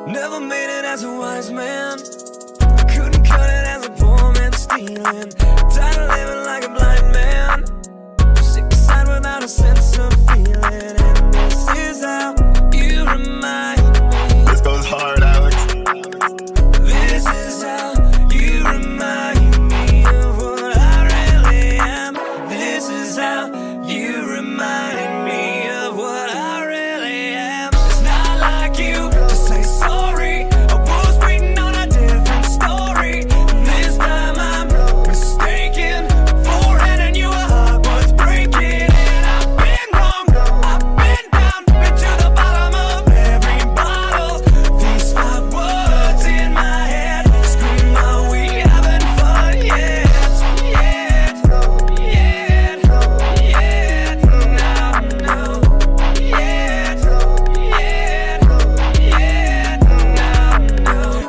Never made it as a wise man. I couldn't cut it as a poor man stealing. Tired of living like a blind man. Sick aside without a sense of feeling. And this is how you remind me. This goes hard, Alex. This is how you remind me of what I really am. This is how you remind me of what I really am. It's not like you to say sorry. I was waiting on a different story. This time I'm mistaken for handing you a heart worth breaking. And I've been wrong, I've been down, been to the bottom of every bottle. These 5 words in my head scream out we having fun yet.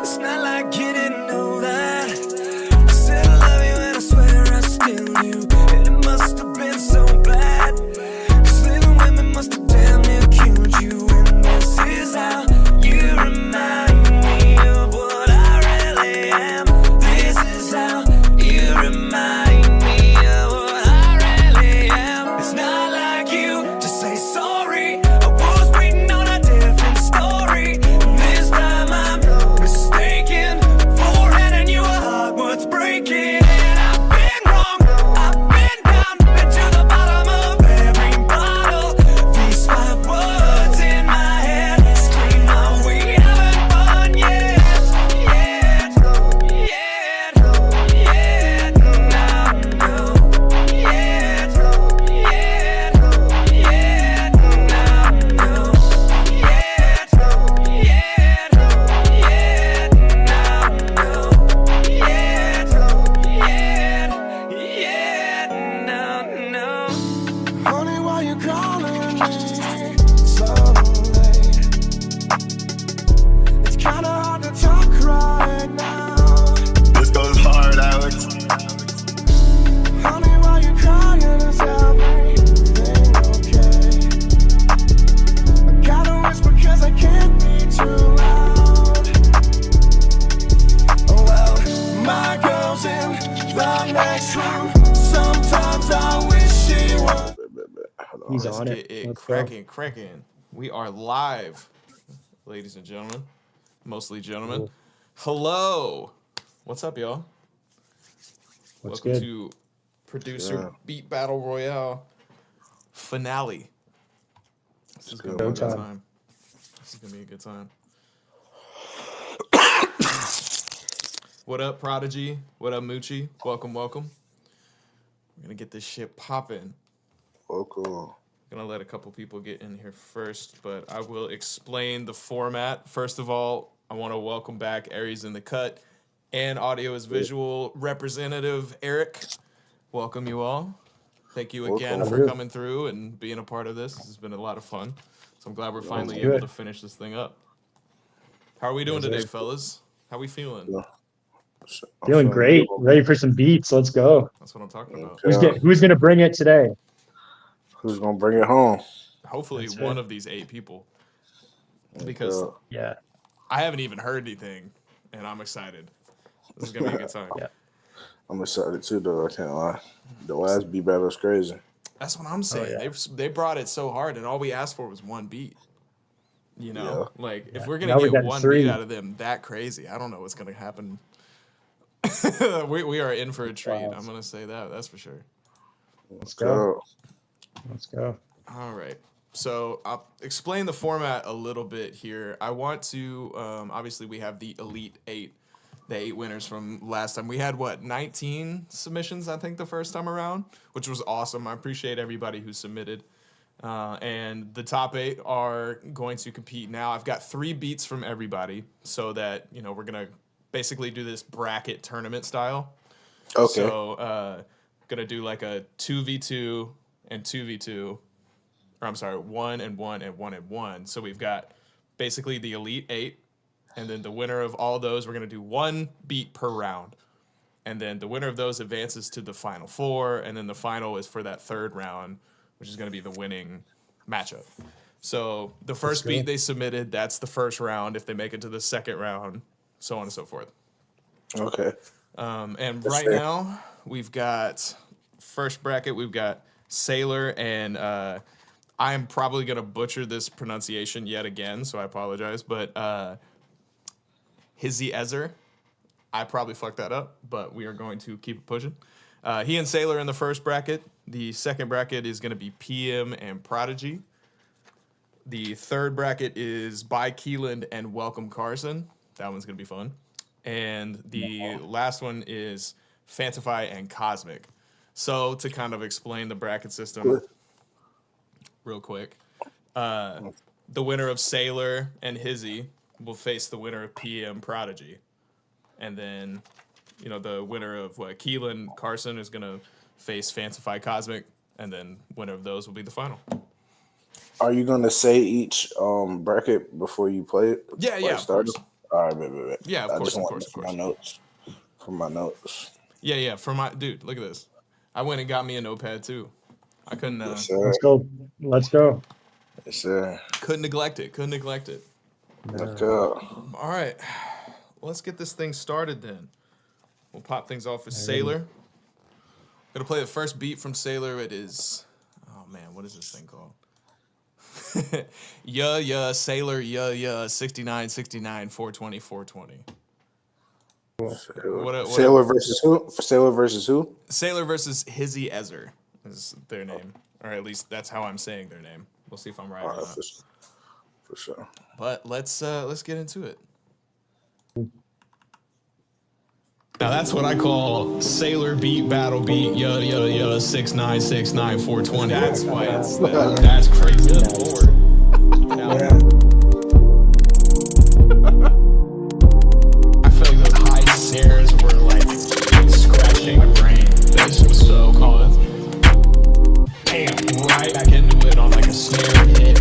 It's not like you didn't know that. I said I love you and I swear I still do. And it must have been so bad, 'cause living with me must have damn near killed you. And this is how you remind me of what I really am. This is how you remind me of what I really am. It's not like you to say sorry. I was waiting on a different story. This time I'm mistaken for handing you a heart worth breaking. And I've been wrong, I've been down, been to the bottom of every bottle. These 5 words in my head scream out we haven't fun yet. Honey, why you calling me so late? It's kinda hard to talk right now. This goes hard, Alex. Honey, why you crying? Is everything okay? I gotta whisper 'cause I can't be too loud. Well, my girl's in the next room. Sometimes I wish she was. Hold on. He's Let's on get it. it Let's go. cracking. We are live, ladies and gentlemen. Mostly gentlemen. Cool. Hello. What's up, y'all? What's Welcome good? to producer Yeah. Beat Battle Royale finale. This is gonna be a Go good time. time. This is gonna be a good time. What up, Prodigy? What up, Moochie? Welcome. We're gonna get this shit popping. Oh, cool. Gonna let a couple people get in here first, but I will explain the format. First of all, I want to welcome back Aries in the cut and audio as visual representative Eric. Welcome you all. Thank you again Welcome. for coming through and being a part of this. This has been a lot of fun. So I'm glad we're finally Sounds able good. to finish this thing up. How are we doing Yes, today, sir. fellas? How we feeling? Yeah. I'm Feeling great. good. Ready for some beats. Let's go. That's what I'm talking about. Okay. Who's gonna bring it today? Who's gonna bring it home? Hopefully That's one it. of these 8 people. Because Okay. Yeah. I haven't even heard anything, and I'm excited. This is gonna be a good time. Yeah. I'm excited too, though. I can't lie. The last Beat Battle was crazy. That's what I'm saying. yeah. They brought it so hard, and all we asked for was one beat. You know, like if we're gonna Now we get got one 3. beat out of them that crazy, I don't know what's gonna happen. we are in for a treat. Wow. I'm gonna say that. That's for sure. Let's go. Go. Let's go. All right. So I'll explain the format a little bit here. I want to obviously we have the Elite 8, the 8 winners from last time. We had 19 submissions, I think, the first time around, which was awesome. I appreciate everybody who submitted. And the top 8 are going to compete now. I've got 3 beats from everybody, so that we're gonna basically do this bracket tournament style. Okay. So gonna do like a 2v2 and 2v2. Or I'm sorry, 1 and 1 and 1 and 1. So we've got basically the Elite 8, and then the winner of all those, we're going to do 1 beat per round. And then the winner of those advances to the final 4, and then the final is for that 3rd round, which is going to be the winning matchup. So the first beat they submitted, that's the first round. If they make it to the second round, so on and so forth. Okay. And right now we've got first bracket. We've got Sailor and I'm probably gonna butcher this pronunciation yet again, so I apologize. But Hizzy Ezer, I probably fucked that up, but we are going to keep it pushing. He and Sailor in the first bracket. The second bracket is gonna be PM and Prodigy. The third bracket is By Keeland and Welcome Carson. That one's gonna be fun. And the last one is Fantify and Cosmic. So to kind of explain the bracket system real quick, the winner of Sailor and Hizzy will face the winner of PM Prodigy. And then, you know, the winner of Keelan Carson is gonna face Fantify Cosmic, and then winner of those will be the final. Are you gonna say each bracket before you play it? Yeah, of course. All right, wait. Yeah, of course. My notes. From my notes. Yeah. For my dude, look at this. I went and got me a notepad too. I couldn't. Yes, Let's go. Yes, sir. Couldn't neglect it. Let's go. All right, let's get this thing started then. We'll pop things off with Sailor. Gonna play the first beat from Sailor. It is, oh man, what is this thing called? Sailor, 69, 69, 420, 420. Sailor versus who? Sailor versus who? Sailor versus Hizzy Ezer is their name, or at least that's how I'm saying their name. We'll see if I'm right or not. For sure. But let's get into it. Now that's what I call Sailor Beat Battle Beat 6969 420. That's why it's that's crazy. Good Lord. I feel like those high snares were like scratching my brain. This was so cool. Bam, right back into it on like a snare hit.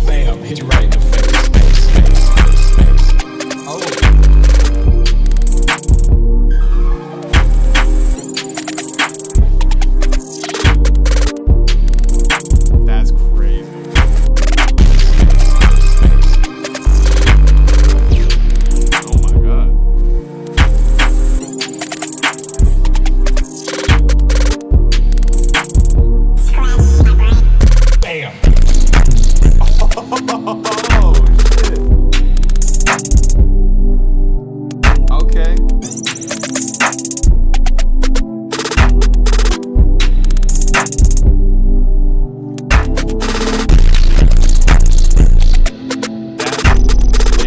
Bam, hit you right in the face. Oh. That's crazy. Oh my god. Bam. Oh shit. Okay.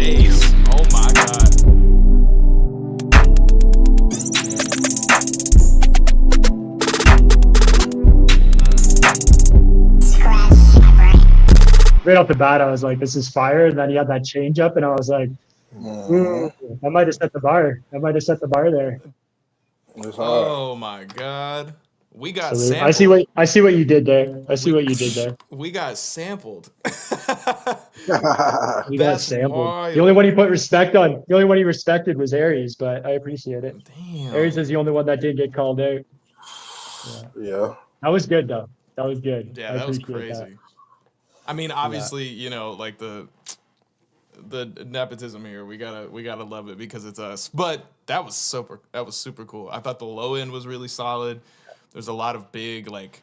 Ace. Oh my god. Right off the bat, I was like, "This is fire!" And then he had that change up, and I was like, "I might have set the bar. There." Oh my god. We got So sampled. I see what you did there. We got sampled. You got That's sampled. wild. The only one he put respect on, the only one he respected was Aries, but I appreciate it. Damn. Aries is the only one that did get called out. Yeah. That was good though. That was good. Yeah, I that was appreciate crazy. that. I mean, obviously, you know, like the nepotism here, we gotta love it because it's us. But that was super cool. I thought the low end was really solid. There's a lot of big, like,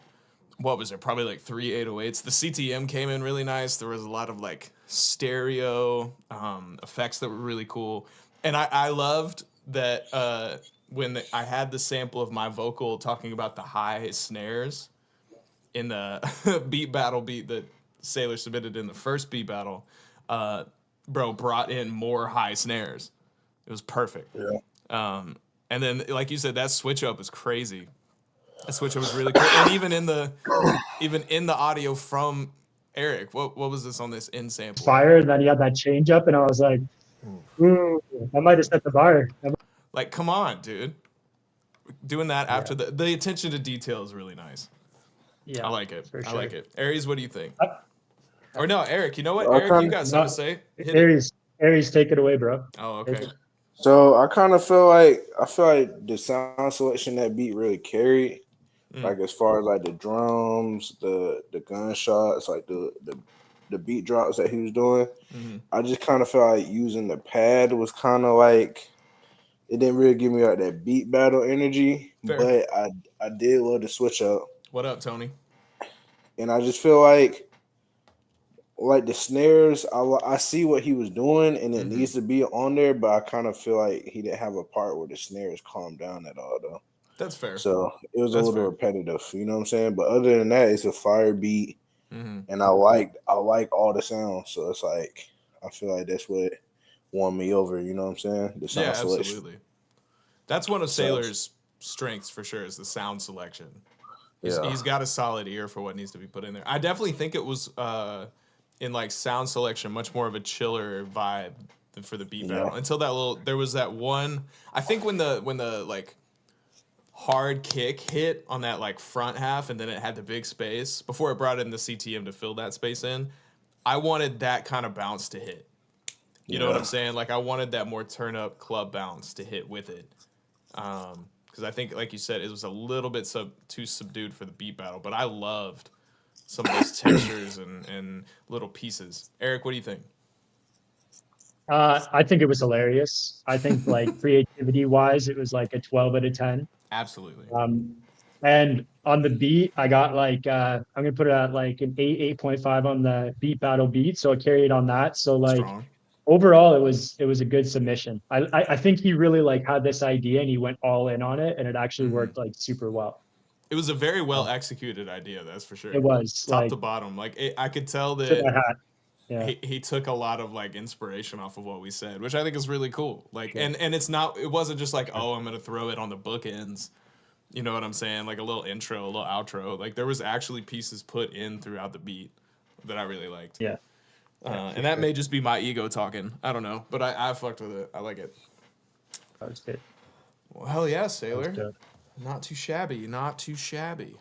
what was there? Probably like 3 808s. The CTM came in really nice. There was a lot of like stereo effects that were really cool. And I loved that when I had the sample of my vocal talking about the high snares in the beat battle beat that Sailor submitted in the first beat battle, bro brought in more high snares. It was perfect. Yeah. And then, like you said, that switch up is crazy. That switch up was really cool. And even in the audio from Eric, what was this on this in sample? Fire, and then he had that change up, and I was like, I might have set the bar. Like, come on, dude. Doing that after the attention to detail is really nice. Yeah, I like it. for I sure. like it. Aries, what do you think? Or no, Eric, you know what? Eric, you got something to say? Hit it. Aries, take it away, bro. Oh, okay. So I kind of feel like the sound selection that beat really carried. Like as far as like the drums, the gunshots, like the beat drops that he was doing. I just kind of felt like using the pad was kind of like it didn't really give me like that beat battle energy. Fair. But I did love the switch up. What up, Tony? And I just feel like the snares, I see what he was doing, and it needs to be on there, but I kind of feel like he didn't have a part where the snares calmed down at all, though. That's fair. So it was a little fair. repetitive, you know what I'm saying? But other than that, it's a fire beat, and I like all the sounds. So it's like I feel like that's what won me over, you know what I'm saying? The sound selection. Absolutely. That's one of Sailor's strengths for sure, is the sound selection. He's got a solid ear for what needs to be put in there. I definitely think it was in like sound selection much more of a chiller vibe than for the beat battle. Until there was that one. I think when the like hard kick hit on that like front half, and then it had the big space before it brought in the CTM to fill that space in. I wanted that kind of bounce to hit. You know what I'm saying? Like I wanted that more turn up club bounce to hit with it. Because I think, like you said, it was a little bit too subdued for the beat battle, but I loved some of those textures and little pieces. Eric, what do you think? I think it was hilarious. I think like creativity wise, it was like a 12 out of 10. Absolutely. And on the beat, I got like I'm gonna put it at like an 8.5 on the beat battle beat. So I carried on that. So like Strong. overall, it was a good submission. I think he really like had this idea and he went all in on it, and it actually worked like super well. It was a very well executed idea, that's for sure. It was top like, to bottom. Like I could tell tip my that hat. Yeah. he took a lot of like inspiration off of what we said, which I think is really cool. Like and it wasn't just like, oh, I'm gonna throw it on the bookends. You know what I'm saying? Like a little intro, a little outro. Like there was actually pieces put in throughout the beat that I really liked. Yeah. And that may just be my ego talking. I don't know. But I fucked with it. I like it. That was good. Well, hell yeah, That was Sailor. good. Not too shabby. Not too shabby.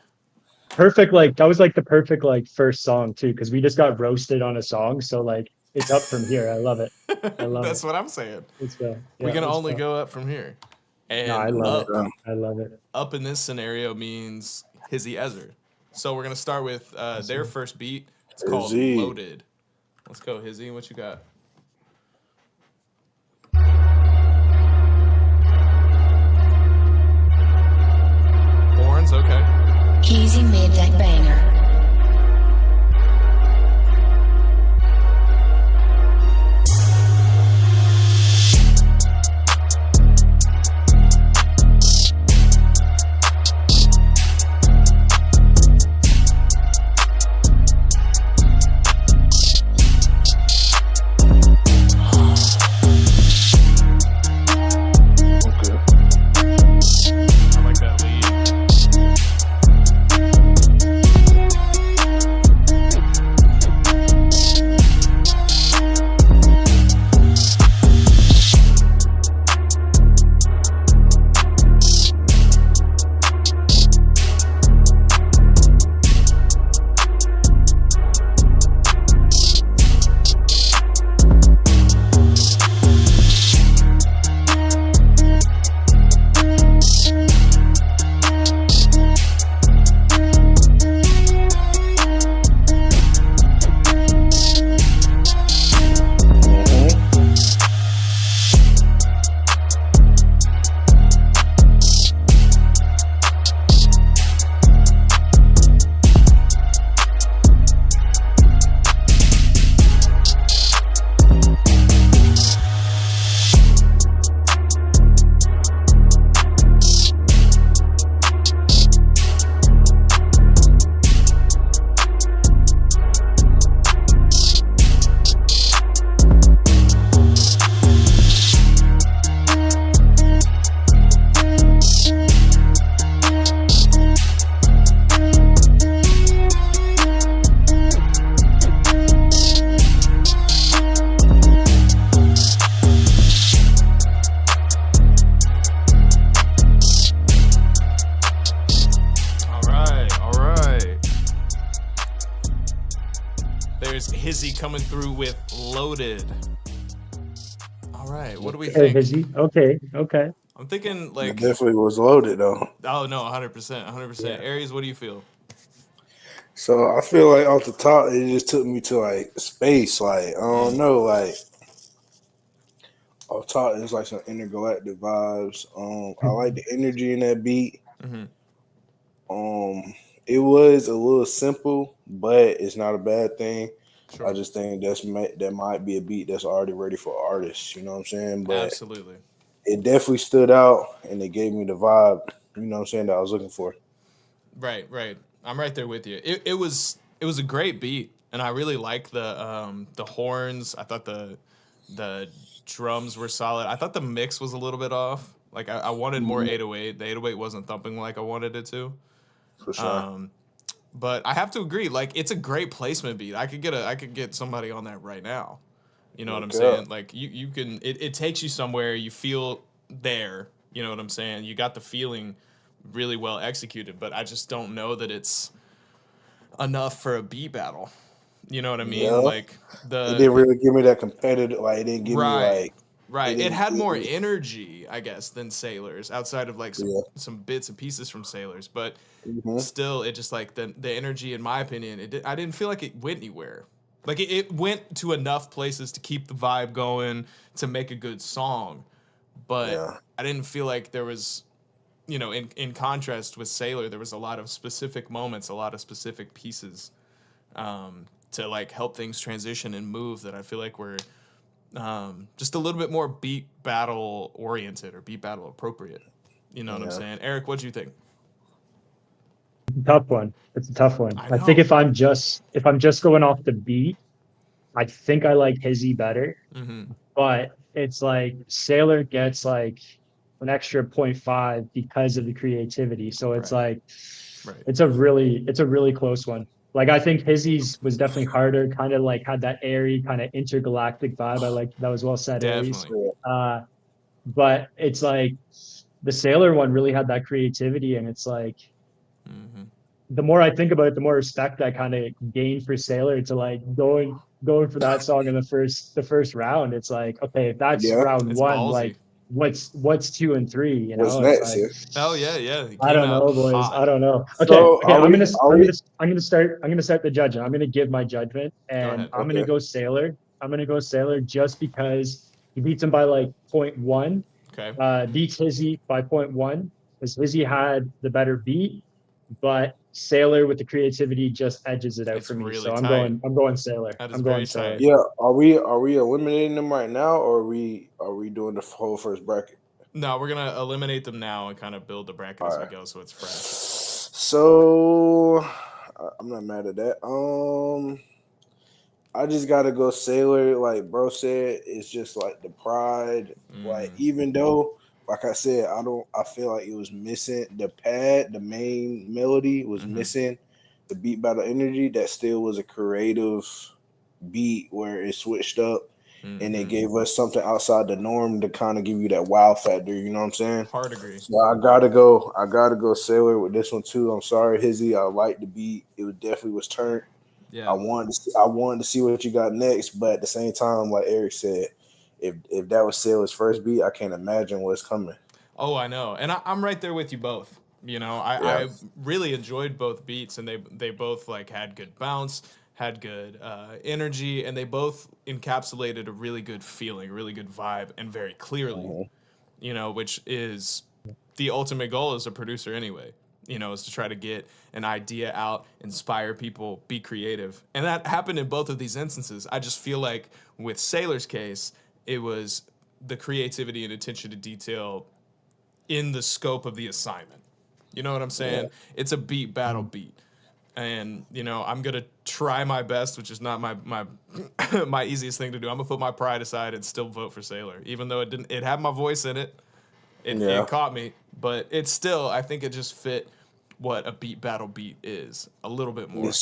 Perfect. Like that was like the perfect like first song too, because we just got roasted on a song. So like it's up from here. I love it. I love That's it. what I'm saying. It's good. We can it's only fun. go up from here. And No, I love up, it. I love it. up in this scenario means Hizzy Ezer. So we're going to start with their first beat. It's called Hizzy. Loaded. Let's go, Hizzy. What you got? Horns, okay. Easy made that banger. I like that lead. There's Hizzy coming through with Loaded. All right, what do we Hey, think? Hizzy. Okay. I'm thinking It like, definitely was loaded though. oh no, 100%, 100%. Aries, what do you feel? So I feel like off the top, it just took me to like space. Like I don't know, like off top, it's like some intergalactic vibes. I like the energy in that beat. Mm-hmm. It was a little simple, but it's not a bad thing. I Sure. just think that might be a beat that's already ready for artists. You know what I'm saying? But Absolutely. it definitely stood out, and it gave me the vibe. You know what I'm saying that I was looking for. Right, right. I'm right there with you. It was a great beat, and I really like the horns. I thought the drums were solid. I thought the mix was a little bit off. Like I wanted more Mhm, 808. The 808 wasn't thumping like I wanted it to. for sure. Um, but I have to agree. Like it's a great placement beat. I could get somebody on that right now. You know what I'm Okay. saying? Like you can. It takes you somewhere. You feel there. You know what I'm saying? You got the feeling really well executed. But I just don't know that it's enough for a beat battle. You know what I mean? Yeah. Like It the didn't really give me that competitive. Like it didn't give me right, like it right. It didn't had give more me. energy, I guess, than Sailors. Outside of like some Yeah. some bits and pieces from Sailors, but Hmm. still, it just like the energy, in my opinion, I didn't feel like it went anywhere. Like it went to enough places to keep the vibe going to make a good song, but Yeah. I didn't feel like there was, in contrast with Sailor, there was a lot of specific moments, a lot of specific pieces to like help things transition and move that I feel like were just a little bit more beat battle oriented or beat battle appropriate. You know what I'm Yeah. saying? Eric, what do you think? Tough one. It's a tough one. I I think know. if I'm just going off the beat, I think I like Hizzy better, Mm-hmm. but it's like Sailor gets like an extra point 0.5 because of the creativity. So it's Right. like Right. it's a really close one. Like I think Hizzy's was definitely harder, kind of like had that airy kind of intergalactic vibe. I like that was well said, Aries. Definitely. Yeah. Uh, but it's like the Sailor one really had that creativity, and it's like Mm-hmm. the more I think about it, the more respect I kind of gain for Sailor to like going for that song in the first round. It's like, okay, if that's Yeah. round It's one, ballsy. like what's 2 and 3? You What's know, it's next? like Yeah. Oh yeah, yeah. He I came don't out know, boys. I hot. don't know. Okay, So okay. are I'm we? gonna Are I'm we? gonna I'm gonna start I'm gonna start the judging. I'm gonna give my judgment, Go and ahead. I'm gonna Okay. go Sailor. I'm gonna go Sailor just because he beats him by like point 0.1. Okay. Beats Hizzy by point 0.1 because Hizzy had the better beat, but Sailor with the creativity just edges it out It's for me. really So I'm tight. going I'm going Sailor. That is I'm going very Sailor. tight. Yeah. Are we eliminating them right now, or are we doing the whole first bracket? No, we're gonna eliminate them now and kind of build the bracket All as we right. go, so it's fresh. So I'm not mad at that. I just gotta go Sailor. Like bro said, it's just like the pride. Like Mm, even though, like I said, I don't. I feel like it was missing the pad. The main melody was mm-hmm, missing. The beat battle energy. That still was a creative beat where it switched up and it mm-hmm. gave us something outside the norm to kind of give you that wow factor. You know what I'm saying? Hard agree. So I gotta go. I gotta go Sailor with this one too. I'm sorry, Hizzy. I like the beat. It definitely was turned. Yeah. I wanted to see what you got next, but at the same time, like Eric said, if that was Sailor's first beat, I can't imagine what's coming. Oh, I know, and I'm right there with you both. Yeah. I really enjoyed both beats, and they both like had good bounce, had good energy, and they both encapsulated a really good feeling, really good vibe, and very clearly. Mhm. Which is the ultimate goal as a producer anyway. Is to try to get an idea out, inspire people, be creative. And that happened in both of these instances. I just feel like with Sailor's case, it was the creativity and attention to detail in the scope of the assignment. You know what I'm Yeah. saying? It's a beat battle beat. And I'm gonna try my best, which is not my my easiest thing to do. I'm gonna put my pride aside and still vote for Sailor, even though it had my voice in it. It Yeah. caught me, but it's still, I think it just fit what a beat battle beat is a little bit Yeah, more.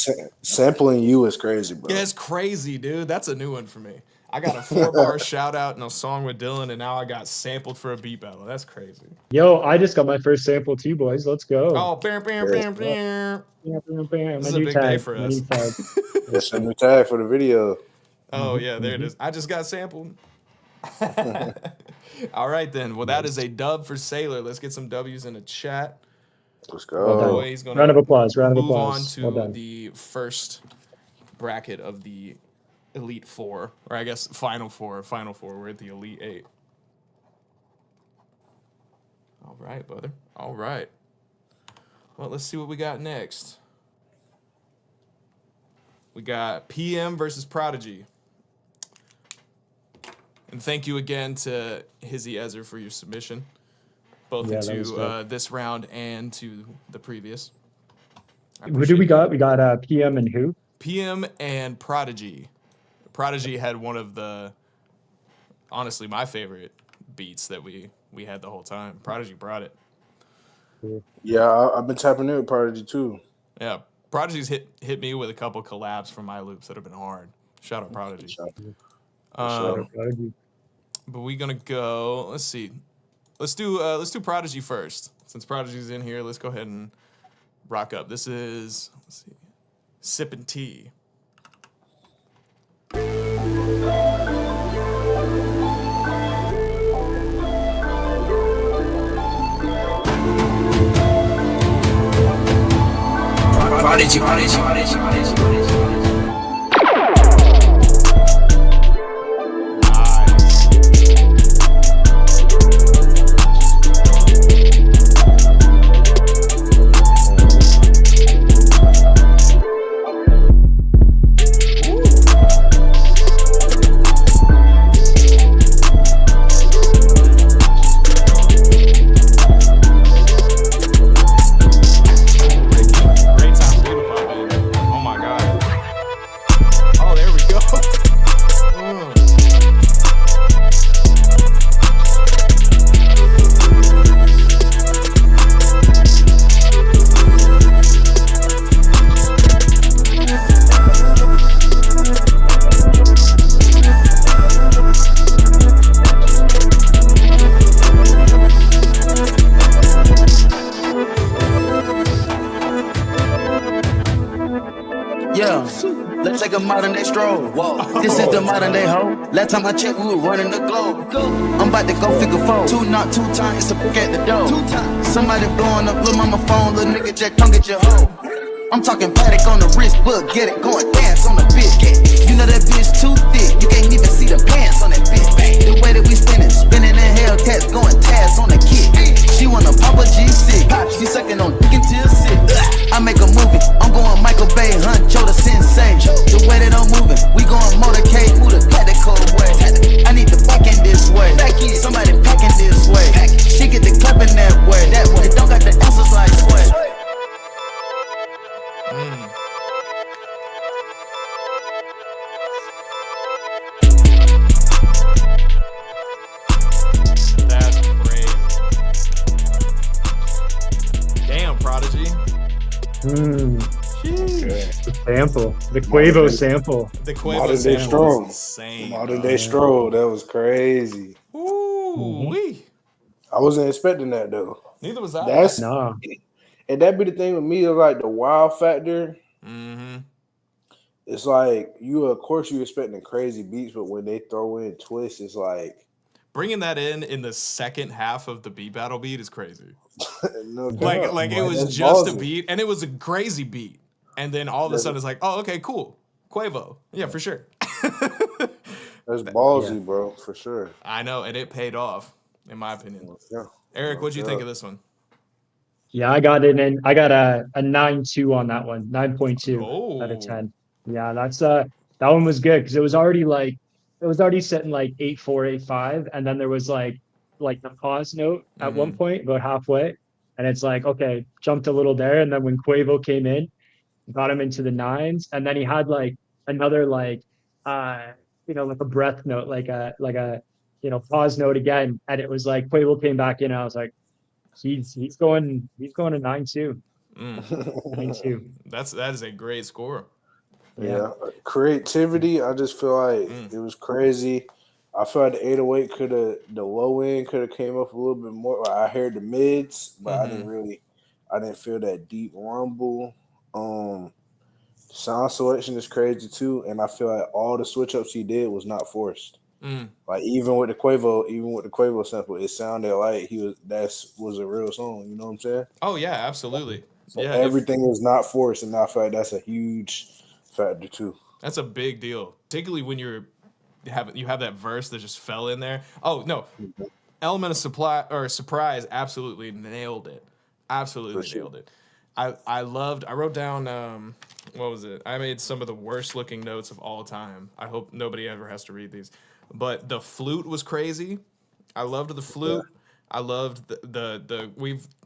sampling you is crazy, Yeah, bro. it's crazy, dude. That's a new one for me. I got a 4-bar shout out and a song with Dylan, and now I got sampled for a beat battle. That's crazy. Yo, I just got my first sample too, boys. Let's go. Oh, bam, bam, Yeah. bam, bam. Bam, bam, bam. This My is a new big day tag. for My us. new tag. It's a new tag for the video. Oh, Mhm, yeah, there it mhm. is. I just got sampled. All right, then. Well, that is a dub for Sailor. Let's get some W's in the chat. Let's Well done. go. Boy, he's going Round of to applause. Round of move on applause. Well to done. the first bracket of the Elite Four, or I guess Final Four. Final Four. We're at the Elite Eight. All right, brother. All right. Well, let's see what we got next. We got PM versus Prodigy. And thank you again to Hizzy Ezer for your submission, both Yeah, that was into dope. this round and to the previous. Who do we got? We got PM and who? PM and Prodigy. Prodigy had one of the, honestly, my favorite beats that we had the whole time. Prodigy brought it. Yeah, I've been tapping in with Prodigy too. Yeah, Prodigy's hit me with a couple collabs from my loops that have been hard. Shout out Prodigy. Shout Prodigy. But we're gonna go. Let's see. Let's do Prodigy first. Since Prodigy's in here, let's go ahead and rock up. This is, let's see, Sippin' Tea. Prodigy, prodigy, prodigy, prodigy, prodigy. Great time for you to pop in. Oh my god. Oh, there we go. Yeah, let's take a modern day stroll. This is the modern day hoe. Last time I checked, we were running the globe. I'm about to go figure four. Two not two times, it's a book at the door. Somebody blowing up little mama phone, little nigga Jack, come get your hoe. I'm talking paddock on the wrist, but get it, going dance on the bitch. You know that bitch too thick, you can't even see the pants on that bitch. The way that we spinning in Hellcats, going tabs on the kick. She wanna pop a G6, she sucking on dick until sick. I make a movie, I'm going Michael Bay, Huncho the sensei. The way that I'm moving, we going motorcade, move the tactical way. I need the back in this way, somebody packing this way. She get the clapping that way, they don't got the answers like sway. That's crazy. Damn, Prodigy. The sample. The Quavo sample. The Quavo Modern day sample strong. is insane. Modern day stroll. That was crazy. Ooh, wee. I wasn't expecting that though. Neither was I. That's Nah. and that be the thing with me is like the wow factor. Mm-hmm. It's like of course you expecting crazy beats, but when they throw in twists, it's like Bringing that in the second half of the Beat Battle beat is crazy. no Like doubt. it was That's just a ballsy. beat, and it was a crazy beat. And then all of a sudden it's like, oh, okay, cool. Quavo. Yeah, for sure. That's ballsy, bro, for sure. I know, and it paid off, in my opinion. Yeah. Eric, what'd you think of this one? Yeah, I got it in. I got a 9.2 on that one. 9.2 out of Oh. 10. Yeah, that's that one was good because it was already set in like 8.4, 8.5, and then there was like the pause note at one point about halfway, and it's like, okay, jumped a little there, and then when Quavo came in, got him into the nines, and then he had like another like like a breath note, like a pause note again, and it was like Quavo came back in, and I was like, he's going to 9.2. 9.2. That is a great score. Yeah. Creativity, I just feel like it was crazy. I feel like the 808 the low end could have came up a little bit more. Like I heard the mids, but I didn't feel that deep rumble. Sound selection is crazy too, and I feel like all the switch ups he did was not forced. Like even with the Quavo sample, it sounded like was a real song. You know what I'm saying? Oh yeah, absolutely. So Yeah, everything is not forced, and I feel like that's a huge factor too. that's a big deal, particularly when you have that verse that just fell in there. Oh no, element of supply or surprise absolutely nailed it. For Absolutely sure. nailed it. I wrote down what was it? I made some of the worst looking notes of all time. I hope nobody ever has to read these. But the flute was crazy. I loved the Yeah. flute. I loved the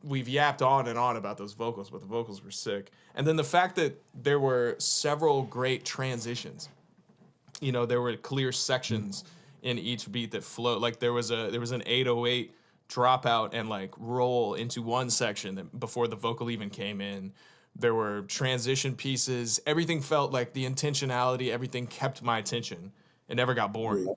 we've yapped on and on about those vocals, but the vocals were sick. And then the fact that there were several great transitions. You know, there were clear sections in each beat that flowed. Like there was an 808 dropout and like roll into one section before the vocal even came in. There were transition pieces. Everything felt like the intentionality. Everything kept my attention. It never got boring. Yeah.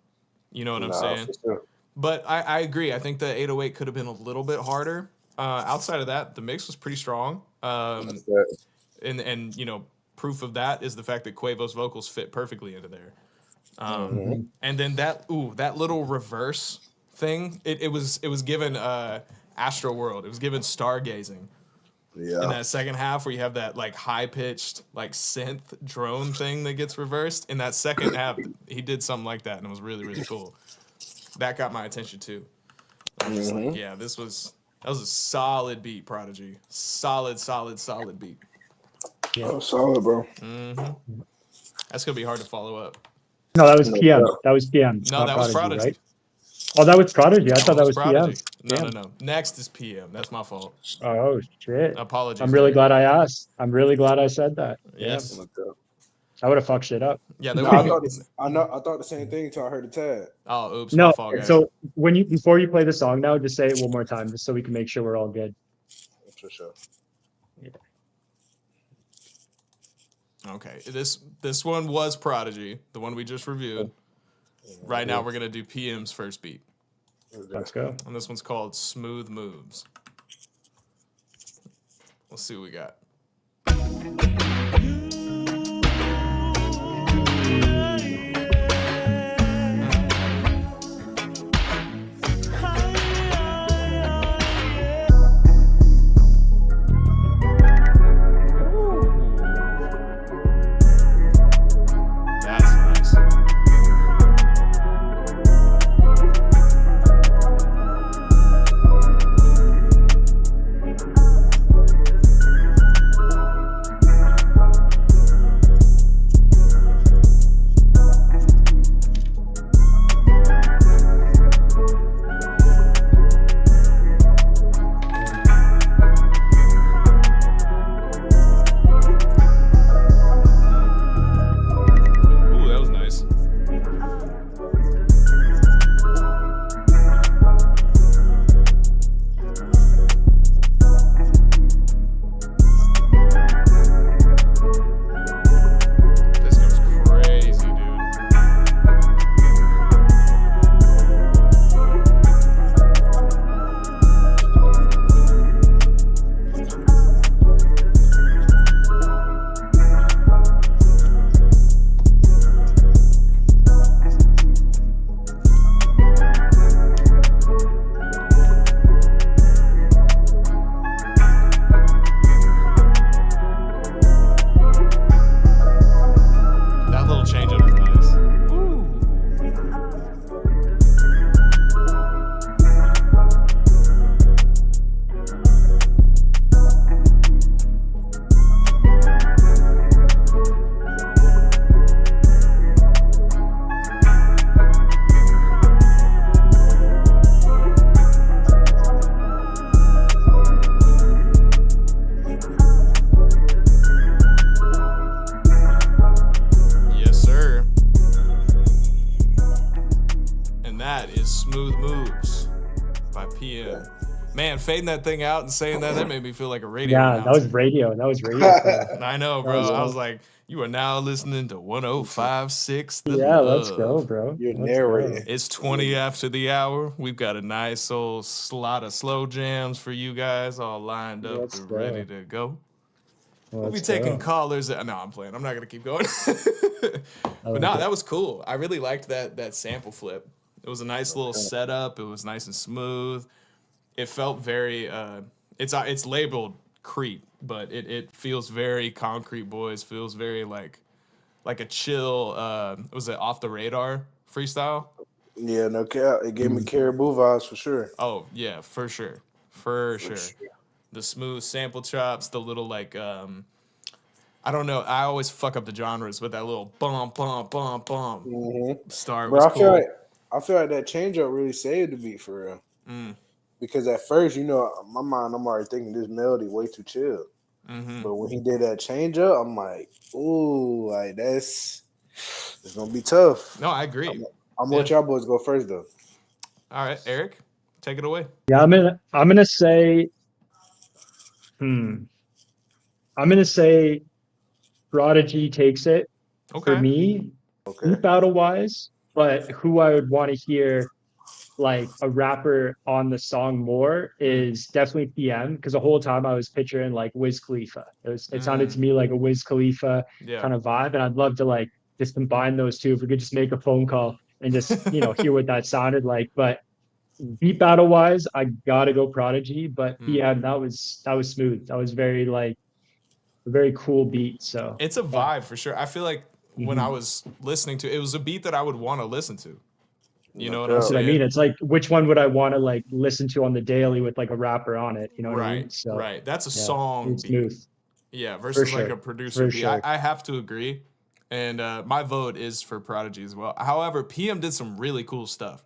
You know what I'm Nah, saying? for sure. But I agree. I think the 808 could have been a little bit harder. Outside of that, the mix was pretty strong. That's that. And you know, proof of that is the fact that Quavo's vocals fit perfectly into there. And then that little reverse thing, it was given Astro World. It was given stargazing. Yeah. In that second half where you have that like high pitched like synth drone thing that gets reversed. In that second half, he did something like that and it was really, really cool. That got my attention too. I'm just like, yeah, that was a solid beat, Prodigy. Solid beat. Oh, solid, bro. That's gonna be hard to follow up. No, that was No PM. doubt. That was PM. No, not that was Prodigy. right? Oh, that was Prodigy. I thought that was Prodigy. PM. No. Next is PM. That's my fault. Oh shit! Apologies. I'm really there. glad I asked. I'm really glad I said that. Yes. No doubt. I would have fucked shit up. Yeah. No, I thought the same thing until I heard the tag. Oh, oops. No, My fault, guys. so before you play the song now, just say it one more time, just so we can make sure we're all good. For sure. Okay. This one was Prodigy, the one we just reviewed. Right now, we're gonna do PM's first beat, Let's go. and this one's called "Smooth Moves." Let's see what we got. That's nice. Ooh, that was nice. This goes crazy, dude. That little change up is nice. Yes, sir. And that is Smooth Moves by PM. Man, fading that thing out and saying that made me feel like a radio Yeah, that was announcer. radio. That was radio. I know, bro. I was like, you are now listening to 105.6 The Yeah, let's Love. go, bro. You're Let's narrating. go. It's 20 after the hour. We've got a nice old slot of slow jams for you guys all lined up Let's and go. ready to go. We'll be Let's taking go. callers. No, I'm playing. I'm not gonna keep going. I But like no, it. that was cool. I really liked that sample flip. It was a nice little setup. It was nice and smooth. It felt very. It's labeled Creep, but it feels very Concrete Boys. Feels very like a chill. Was it Off the Radar freestyle? Yeah, no cap. It gave me Mm. Caribou vibes for sure. Oh yeah, for sure, for For sure. sure. The smooth sample chops, the little like I don't know. I always fuck up the genres, but that little bump, bump, bump, bump start was Bro, cool. I feel like that change up really saved the beat for real. Mm, Because at first, you know, my mind, I'm already thinking this melody way too chill. hmm But when he did that change up, I'm like, ooh, like it's gonna be tough. No, I agree. I'm gonna Yeah. let y'all boys go first though. All right, Eric, take it away. Yeah, I'm gonna say, hmm, I'm gonna say Prodigy takes it for Okay. me, Okay. beat battle wise, but who I would want to hear like a rapper on the song more is definitely PM because the whole time I was picturing like Wiz Khalifa. It sounded Mm, to me like a Wiz Khalifa yeah. kind of vibe, and I'd love to like just combine those two. If we could just make a phone call and just hear what that sounded like. But beat battle wise, I gotta go Prodigy. But Mm. PM, that was smooth. That was very like a very cool beat. So It's a yeah. vibe for sure. I feel like when I Mhm. was listening to it, it was a beat that I would want to listen to. You No know what I'm That's cap. what I mean. saying? It's like which one would I want to like listen to on the daily with like a rapper on it? You know what I Right, mean? So right. That's a yeah, song it's beat. smooth Yeah, for versus like a sure, producer for beat. sure. I have to agree. And my vote is for Prodigy as well. However, PM did some really cool stuff.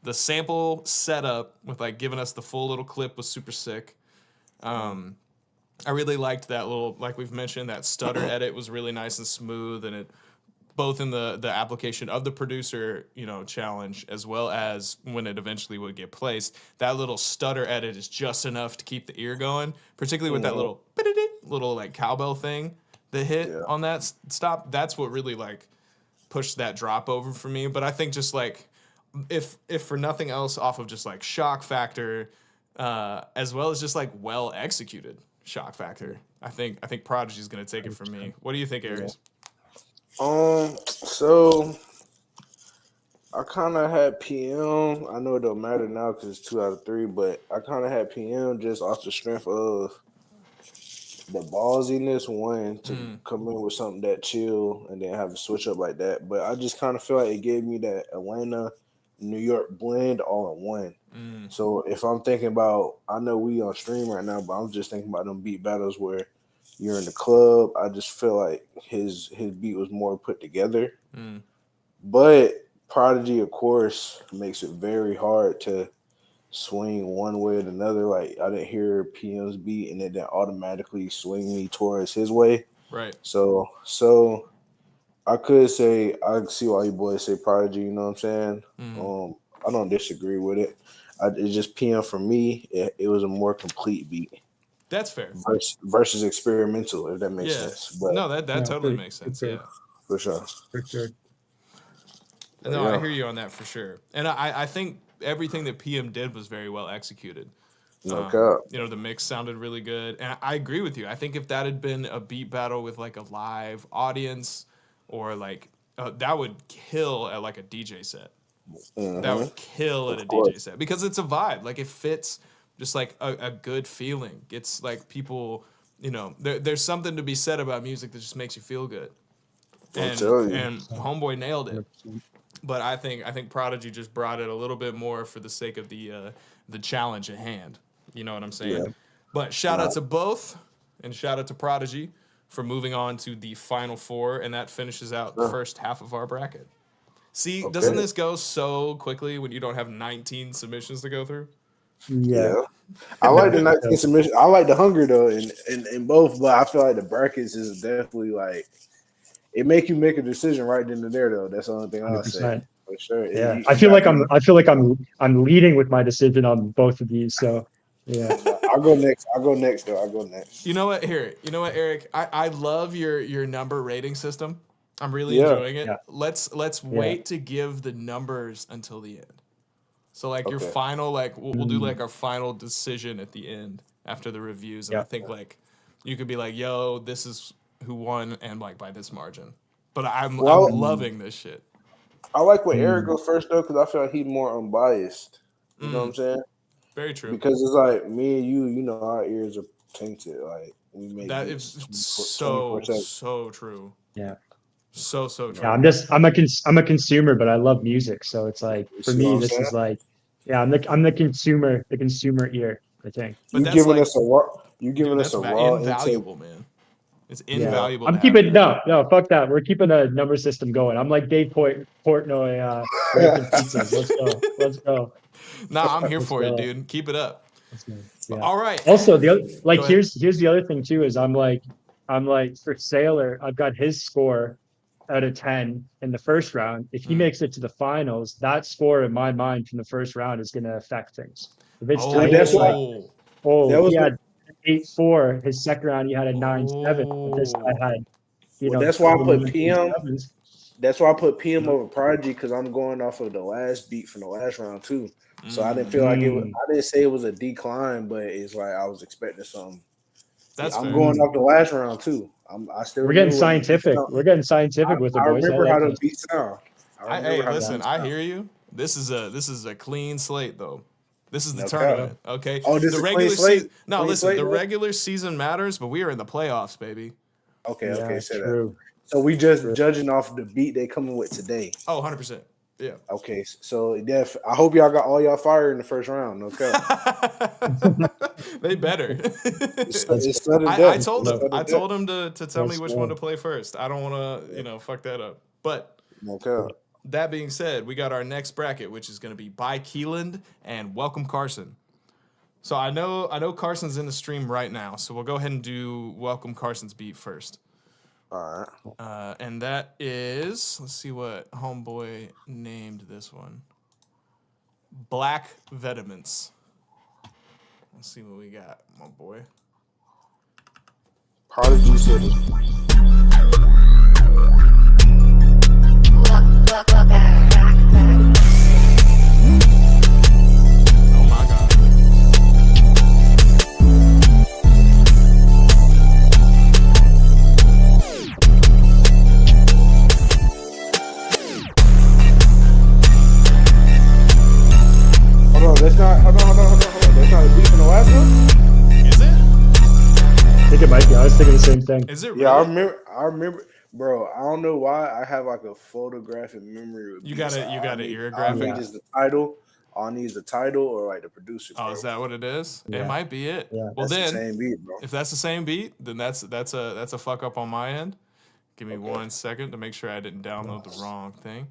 The sample setup with like giving us the full little clip was super sick. I really liked that little, like we've mentioned, that stutter edit was really nice and smooth, and it both in the application of the producer, challenge, as well as when it eventually would get placed. That little stutter edit is just enough to keep the ear going, particularly with that Mhm. little like cowbell thing that hit Yeah. on that stop. That's what really like pushed that drop over for me. But I think just like if for nothing else, off of just like shock factor, as well as just like well executed shock factor. I think Prodigy's gonna take it from me. What do you think, Aries? So I kind of had PM. I know it don't matter now because it's 2 out of 3, but I kind of had PM just off the strength of the ballsiness, one to Mm, come in with something that chill and then have a switch up like that. But I just kind of feel like it gave me that Atlanta, New York blend all in one. mm, So if I'm thinking about, I know we on stream right now, but I'm just thinking about them beat battles where you're in the club. I just feel like his beat was more put together. mm. But Prodigy, of course, makes it very hard to swing one way or another. Like I didn't hear PM's beat and it didn't automatically swing me towards his way. Right. So I could say I see why you boys say Prodigy, you know what I'm saying? Mm. I don't disagree with it. It's just PM for me, it was a more complete beat That's fair. versus experimental, if that makes Yeah. sense. But No, that Yeah, totally makes sense. Yeah. for sure. for sure. But No, I yeah, hear you on that for sure. And I think everything that PM did was very well executed. no cap. The mix sounded really good. And I agree with you. I think if that had been a beat battle with like a live audience or like that would kill at like a DJ set. That Mhm. would kill at a Of DJ course. set because it's a vibe. Like it fits just like a good feeling. It's like people, there's something to be said about music that just makes you feel good. I'll And tell you. and Homeboy nailed it. 100%. But I think Prodigy just brought it a little bit more for the sake of the challenge at hand. You know what I'm saying? Yeah. But shout out to both, and shout out to Prodigy for moving on to the final four, and that finishes out the first half of our bracket. See, doesn't Okay. this go so quickly when you don't have 19 submissions to go through? Yeah, Yeah. I like the it 19 does. submission. I like the hunger though in both, but I feel like the brackets is definitely like it make you make a decision right then and there though. That's the only thing I'll say 100%. for sure. Yeah, You I feel gotta like be. I'm leading with my decision on both of these. So yeah, I'll go next. I'll go next though. I'll go next. You know what? Here, you know what, Eric? I love your number rating system. I'm really Yeah. enjoying it. Yeah. Let's wait to give the numbers until the end. So like your Okay. final, like we'll do like our final decision at the end after the reviews, and I yeah, think like you could be like, yo, this is who won, and like by this margin. But I'm loving this shit. I like when Eric goes first though, because I feel like he's more unbiased. You know what I'm saying? Very true. Because it's like me and you know, our ears are tainted. Like we make That is so true. Yeah. So true. Yeah, I'm a consumer, but I love music, so it's like for me, this is like, yeah, I'm the consumer ear, I think. But you giving us a raw invaluable, intake. man. It's invaluable. I'm keeping no, fuck that. We're keeping a number system going. I'm like Dave Portnoy, ranking pizzas. Let's go. Nah, I'm here for it, dude. Keep it up. Yeah. All right. Also, the other here's the other thing too is I'm like for Sailor, I've got his score out of 10 in the first round. If he makes it to the finals, that score in my mind from the first round is going to affect things. If it's tight, that's like, why. He had 8-4. His second round, he had a 9-7. This guy had, that's why I put PM. That's why I put PM over Prodigy, because I'm going off of the last beat from the last round too. So I didn't feel like it was. I didn't say it was a decline, but it's like I was expecting something. I'm going off the last round too. We're getting scientific. We're getting scientific with the boys. I remember how the beat sound. Hey, listen, I hear you. This is a clean slate though. This is the tournament, okay? Oh, this the is regular season. No, listen, the regular season matters, but we are in the playoffs, baby. Okay, say that. So we just judging off the beat they coming with today. Oh, 100%. Yeah. Okay, so I hope y'all got all y'all fire in the first round. Okay. They better. I told him to tell me which one to play first. I don't want to, fuck that up. But that being said, we got our next bracket, which is going to be By Keeland and Welcome Carson. So I know Carson's in the stream right now, so we'll go ahead and do Welcome Carson's beat first. All right. And that is, let's see what homeboy named this one. Black Vetements. Let's see what we got, my boy. Prodigy City. Oh my God. Hold on. That's not a beat from the last one? Is it? I think it might be. I was thinking the same thing. Is it really? Yeah, I remember. Bro, I don't know why I have like a photographic memory. You got an earographic? All I need is the title. All I need is the title or like the producer. Oh, is that what it is? Yeah. It might be it. Yeah. Well, That's then, the same beat, bro. if that's the same beat, then that's a fuck up on my end. Give me 1 second to make sure I didn't download the wrong thing.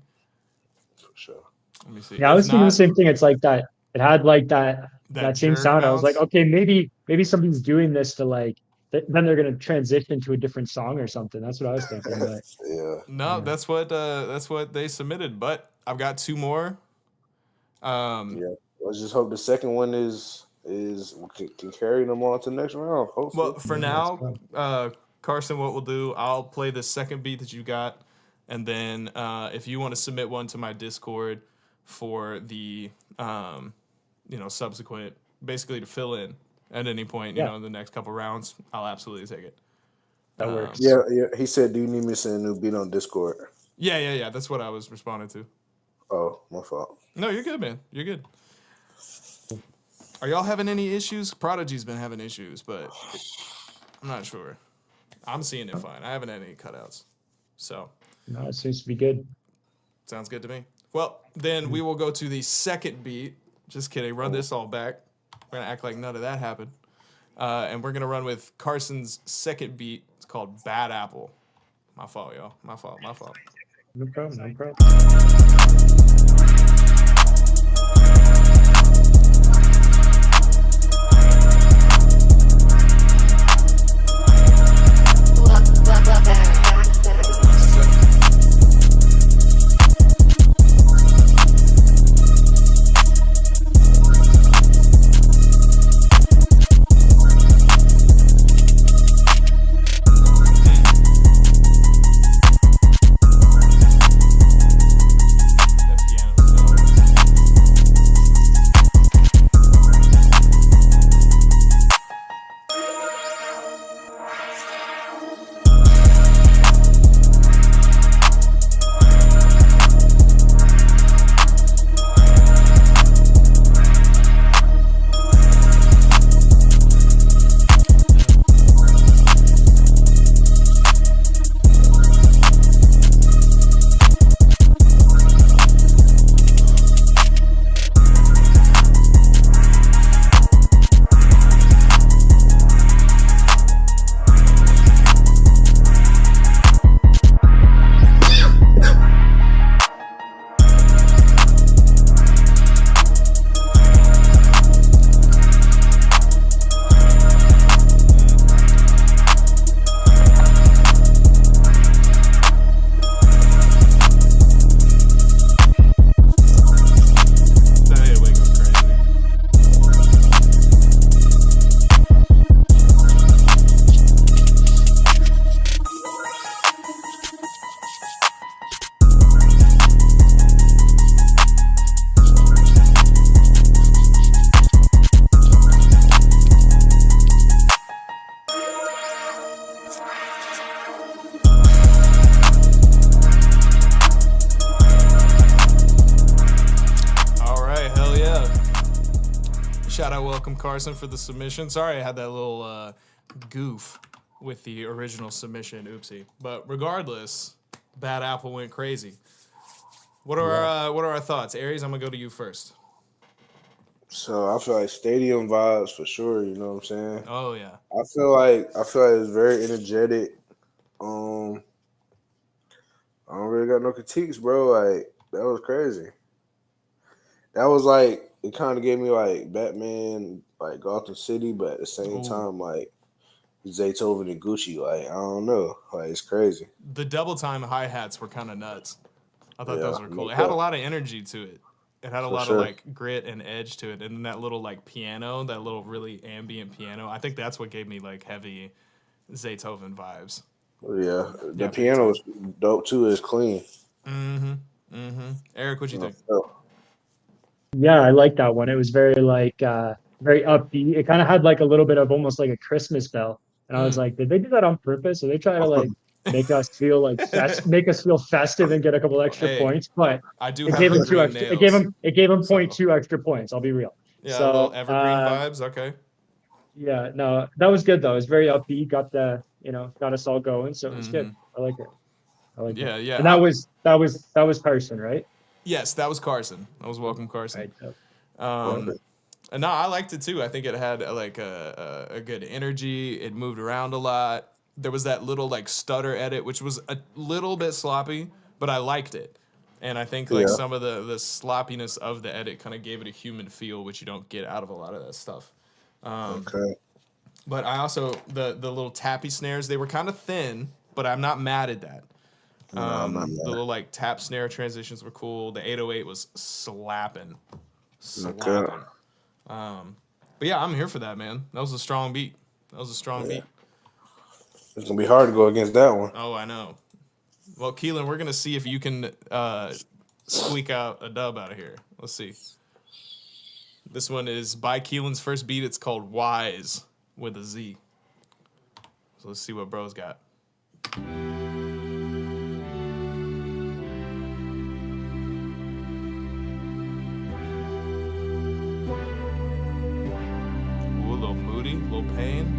For sure. Let me see. Yeah, I was thinking the same thing. It's like that. It had like that same jerk sound. I was bounce. like, okay, maybe somebody's doing this to like. Then they're gonna transition to a different song or something. That's what I was thinking. But, Yeah. No, that's what they submitted. But I've got two more. Yeah. Let's just hope the second one can carry them on to the next round. Hopefully. Well, for now, Carson, what we'll do, I'll play the second beat that you got, and then if you want to submit one to my Discord for the subsequent, basically to fill in at any point, in the next couple rounds, I'll absolutely take it. that works. Yeah. He said, "Do you need me to send a new beat on Discord?" Yeah. That's what I was responding to. Oh, my fault. No, you're good, man. You're good. Are y'all having any issues? Prodigy's been having issues, but I'm not sure. I'm seeing it fine. I haven't had any cutouts. So. No, it seems to be good. Sounds good to me. Well, then we will go to the second beat. Just kidding. Run this all back. We're going to act like none of that happened. And we're going to run with Carson's second beat. It's called Bad Apple. My fault, y'all. My fault. No problem. That piano Shout out Welcome Carson for the submission. Sorry I had that little goof with the original submission. Oopsie. But regardless, Bad Apple went crazy. What are our thoughts? Aries, I'm going to go to you first. So I feel like stadium vibes for sure. You know what I'm saying? Oh, yeah. I feel like it's very energetic. I don't really got no critiques, bro. Like that was crazy. That was like it kind of gave me like Batman, like Gotham City, but at the same time like Zaytoven and Gucci. Like I don't know, like it's crazy. The double time hi-hats were kind of nuts. I thought those were cool. no It had a doubt. lot of energy to it. It had a lot of like grit and edge to it, and then that little like piano, that little really ambient piano. I think that's what gave me like heavy Zaytoven vibes. Yeah, the piano was dope too. It's clean. Eric, what you think? Yeah, I like that one. It was very like very upbeat. It kind of had like a little bit of almost like a Christmas bell. And I was like, did they do that on purpose? Or they try to like make us feel like make us feel festive and get a couple extra points? But I do it have gave him the 2 extra. nails, It gave him 0.2 extra points. I'll be real. Yeah, so, a little evergreen vibes. Okay. Yeah, no, that was good though. It was very upbeat. Got us all going. So it was good. I like it. Yeah, yeah. And that was Carson, right? Yes, that was Carson. That was Welcome Carson. Right. And no, I liked it too. I think it had like a good energy. It moved around a lot. There was that little like stutter edit, which was a little bit sloppy, but I liked it. And I think like some of the sloppiness of the edit kind of gave it a human feel, which you don't get out of a lot of that stuff. But I also the little tappy snares, they were kind of thin, but I'm not mad at that. The little like tap snare transitions were cool. The 808 was slapping. But yeah, I'm here for that, man. That was a strong beat. Beat. It's gonna be hard to go against that one. Oh, I know. Well, Keelan, we're gonna see if you can squeak out a dub out of here. Let's see. This one is by Keelan's first beat. It's called Wise with a Z. So let's see what bro's got. Ooh, a little moody, a little pain.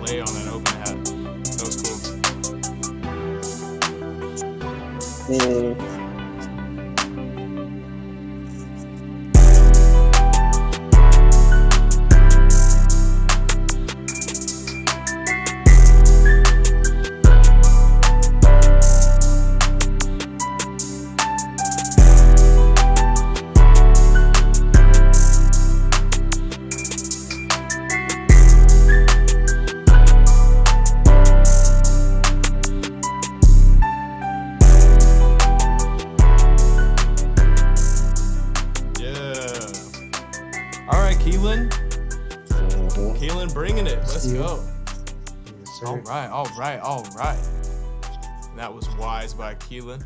On an open hat. That was cool. Keelan bringing it. Let's go. Yes, All right. That was Wise by Keelan.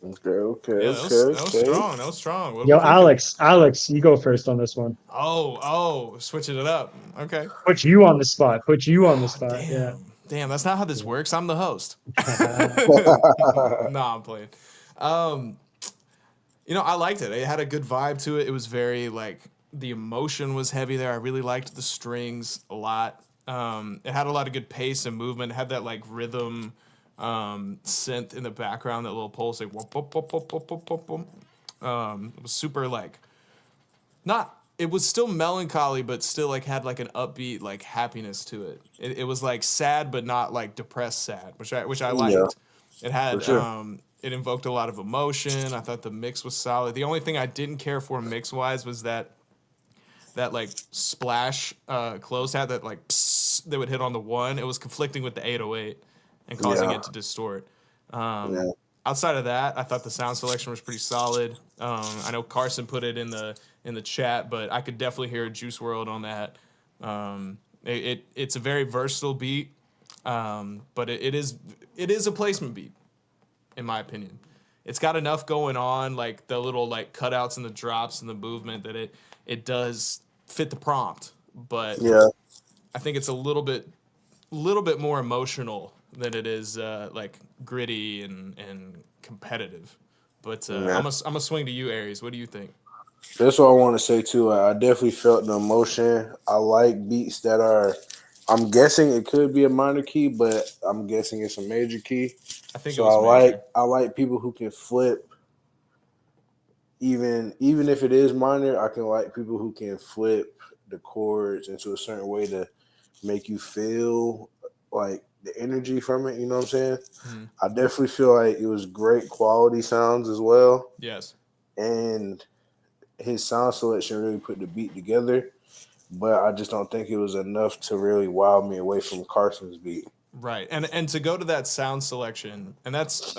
Okay. Yeah, that was strong. What Yo, are we thinking? Alex, you go first on this one. Oh, switching it up. Okay. Put you on the spot. Damn. Yeah. Damn, that's not how this works. I'm the host. Nah, I'm playing. Um, I liked it. It had a good vibe to it. It was very like the emotion was heavy there. I really liked the strings a lot. It had a lot of good pace and movement. It had that like rhythm synth in the background, that little pulse like whoop, whoop, whoop, whoop, whoop, whoop, whoop, whoop. It was super like not. It was still melancholy, but still like had like an upbeat like happiness to it. It was like sad, but not like depressed sad, which I Yeah, liked. It for had sure. it invoked a lot of emotion. I thought the mix was solid. The only thing I didn't care for mix wise was that like splash close hat that like psst, that would hit on the one. It was conflicting with the 808 and causing Yeah, it to distort. yeah, Outside of that, I thought the sound selection was pretty solid. I know Carson put it in the chat, but I could definitely hear Juice World on that. It's a very versatile beat, but it is a placement beat in my opinion. It's got enough going on, like the little like cutouts and the drops and the movement that it does fit the prompt. But yeah, I think it's a little bit more emotional than it is like gritty and competitive. But yeah. I'm a swing to you, Aries. What do you think? That's what I want to say too. I definitely felt the emotion. I like beats that are. I'm guessing it could be a minor key, but I'm guessing it's a major key. I think it So was major. I like people who can flip even if it is minor. I can like people who can flip the chords into a certain way to make you feel like the energy from it. You know what I'm saying? Mhm. I definitely feel like it was great quality sounds as well, Yes. and his sound selection really put the beat together. But I just don't think it was enough to really wow me away from Carson's beat. Right, and to go to that sound selection, and that's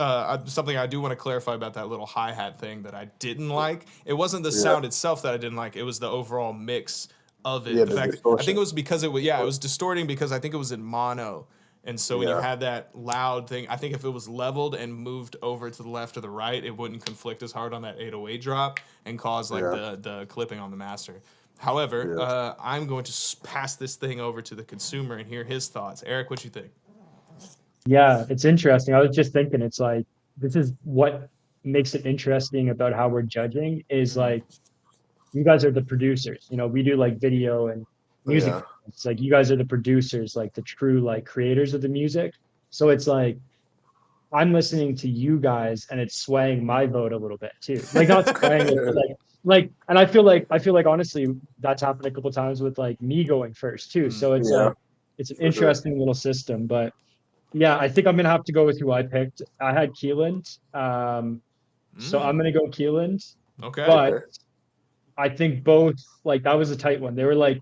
something I do want to clarify about that little hi hat thing that I didn't like. It wasn't the Yeah, sound itself that I didn't like; it was the overall mix of it. yeah, The the fact that I think distortion. it was because it was distorting because I think it was in mono, and so when you Yeah, had that loud thing, I think if it was leveled and moved over to the left or the right, it wouldn't conflict as hard on that 808 drop and cause like yeah, the clipping on the master. However, yeah. I'm going to pass this thing over to the consumer and hear his thoughts. Eric, what you think? Yeah, it's interesting. I was just thinking, it's like this is what makes it interesting about how we're judging is Mm-hmm. like you guys are the producers. We do like video and music. Yeah. It's like you guys are the producers, like the true like creators of the music. So it's like I'm listening to you guys and it's swaying my vote a little bit too. Like not swaying it, but like and I feel like honestly that's happened a couple times with like me going first too. Mm, So it's Yeah, like it's an for sure. interesting little system. But yeah, I think I'm gonna have to go with who I picked. I had Keeland. So I'm mm, gonna go Keeland, okay. but Okay. I think both like that was a tight one. They were like,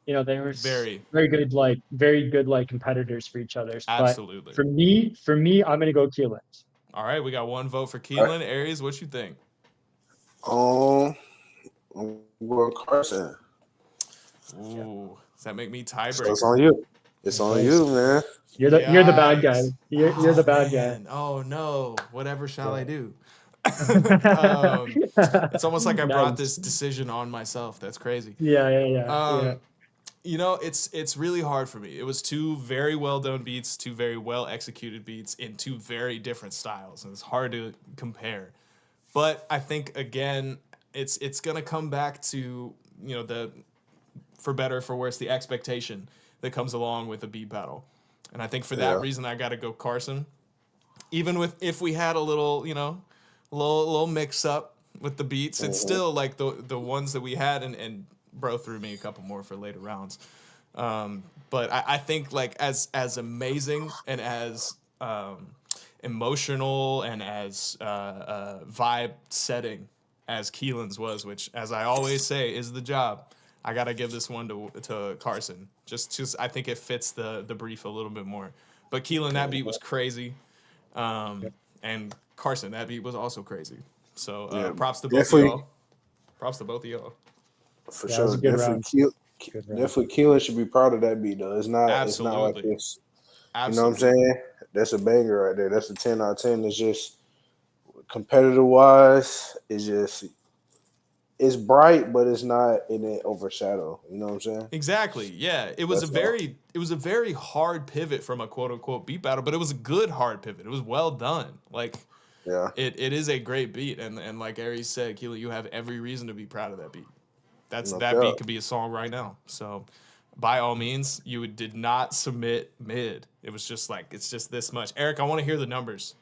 they were Very. very good like competitors for each other. But Absolutely. for me, I'm gonna go Keelan. All right, we got one vote for All right. Keelan. Aries, what you think? I'm going Carson. Ooh, does that make me So it's tiebreaker? on you. It's on Nice. you, man. You're the bad guy. Yikes. You're Oh the bad guy. man. Oh no. Whatever shall I Yeah. do? um, it's almost like I brought Nice. this decision on myself. That's crazy. Yeah, yeah, yeah, yeah. Um, it's really hard for me. It was two very well done beats, two very well executed beats in two very different styles, and it's hard to compare. But I think again, it's gonna come back to the for better or for worse the expectation that comes along with a beat battle, and I think for that Yeah. reason I got to go Carson. Even with if we had a little little mix up with the beats, it's Mhm. still like the ones that we had and bro threw me a couple more for later rounds. But I think like as amazing and as emotional and as vibe setting as Keelan's was, which as I always say is the job. I gotta give this one to Carson. Just I think it fits the brief a little bit more. But Keelan, that beat was crazy, and Carson, that beat was also crazy. So Yeah. props to both of Definitely, y'all. Props to both of y'all. for Yeah, it was sure. a good round. Good round. Definitely Keelan should be proud of that beat though. It's not like Absolutely, this. You know what I'm absolutely. saying? That's a banger right there. That's a 10 out of 10. It's just competitive wise, it's bright, but it's not in it overshadow. You know what I'm saying? Exactly. Yeah. That's all. It was a very hard pivot from a quote unquote beat battle, but it was a good hard pivot. It was well done. Like Yeah. it is a great beat, and like Aries said, Keelan, you have every reason to be proud of that beat. No That doubt. beat could be a song right now. So, by all means, you did not submit mid. It was just like it's just this much. Eric, I want to hear the numbers.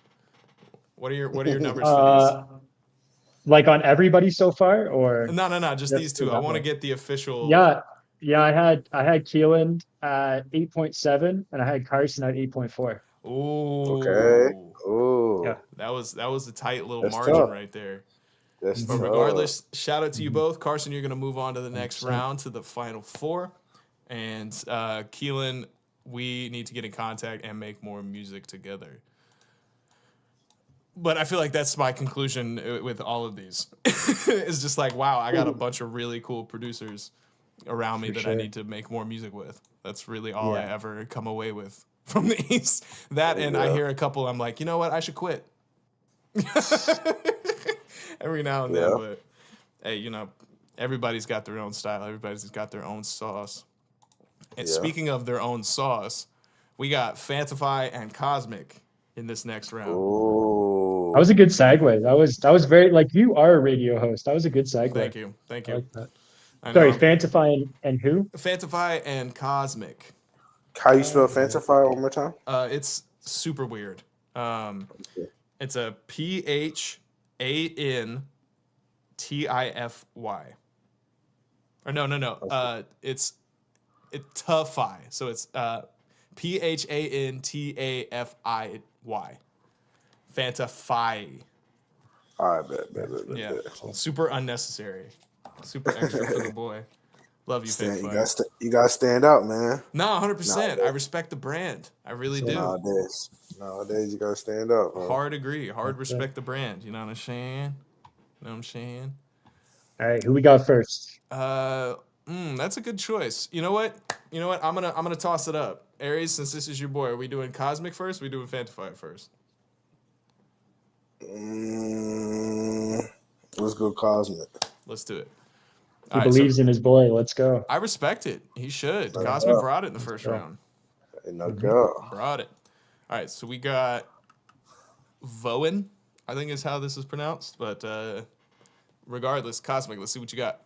What are your numbers for Like on everybody so far, or these? No, just these just for two. I that want to one? get the official. Yeah, yeah. I had Keelan at 8.7, and I had Carson at 8.4. Okay. Ooh, Yeah. Ooh. that was a tight little That's margin tough. right there. That's But tough. regardless, shout out to you both. Carson, you're going to move on to the next 100%. round, to the final four. And Keelan, we need to get in contact and make more music together. But I feel like that's my conclusion with all of these. It's just like, wow, I got a bunch of really cool producers around me For that sure. I need to make more music with. That's really all I Yeah. ever come away with from these. That, and I Yeah. hear a couple, I'm like, you know what? I should quit. Every now and Yeah. then, but hey, you know, everybody's got their own style. Everybody's got their own sauce. And Yeah. speaking of their own sauce, we got Fantify and Cosmic in this next round. Ooh. That was a good segue. That was very, like, you are a radio host. That was a good segue. Thank you. Thank I you. like that. I know Sorry, I'm- Fantify and who? Fantify and Cosmic. How you spell Fantify one more time? It's super weird. It's a PHANTIFY. Or no. It's Tafy. So it's PHANTAFIY. Fantify. All right, bet. Yeah. Super unnecessary. Super extra for the boy. Love you, Fantify. You gotta stand out, man. No, 100%. I respect the brand. I really do. Nowadays you gotta stand out, man. Hard agree. Hard respect the brand. You know what I'm saying? All right, who we got first? That's a good choice. You know what? I'm gonna toss it up. Aries, since this is your boy, are we doing Cosmic first? Or are we doing Fantify first? Let's go Cosmic. Let's do it. He believes in his boy. Let's go. I respect it. He should. Cosmic brought it in the first round. No doubt. Brought it. All right, so we got Voen, I think is how this is pronounced. But regardless, Cosmic, let's see what you got.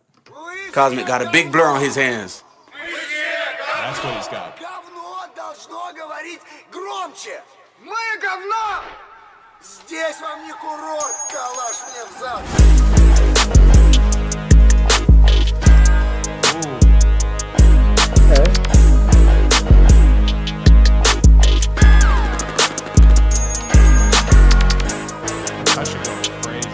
Cosmic got a big blur on his hands. That's what he's got. Говно должно говорить громче. Мы говно! Здесь вам не курорт, калаш мне в зад. Okay. I should go crazy.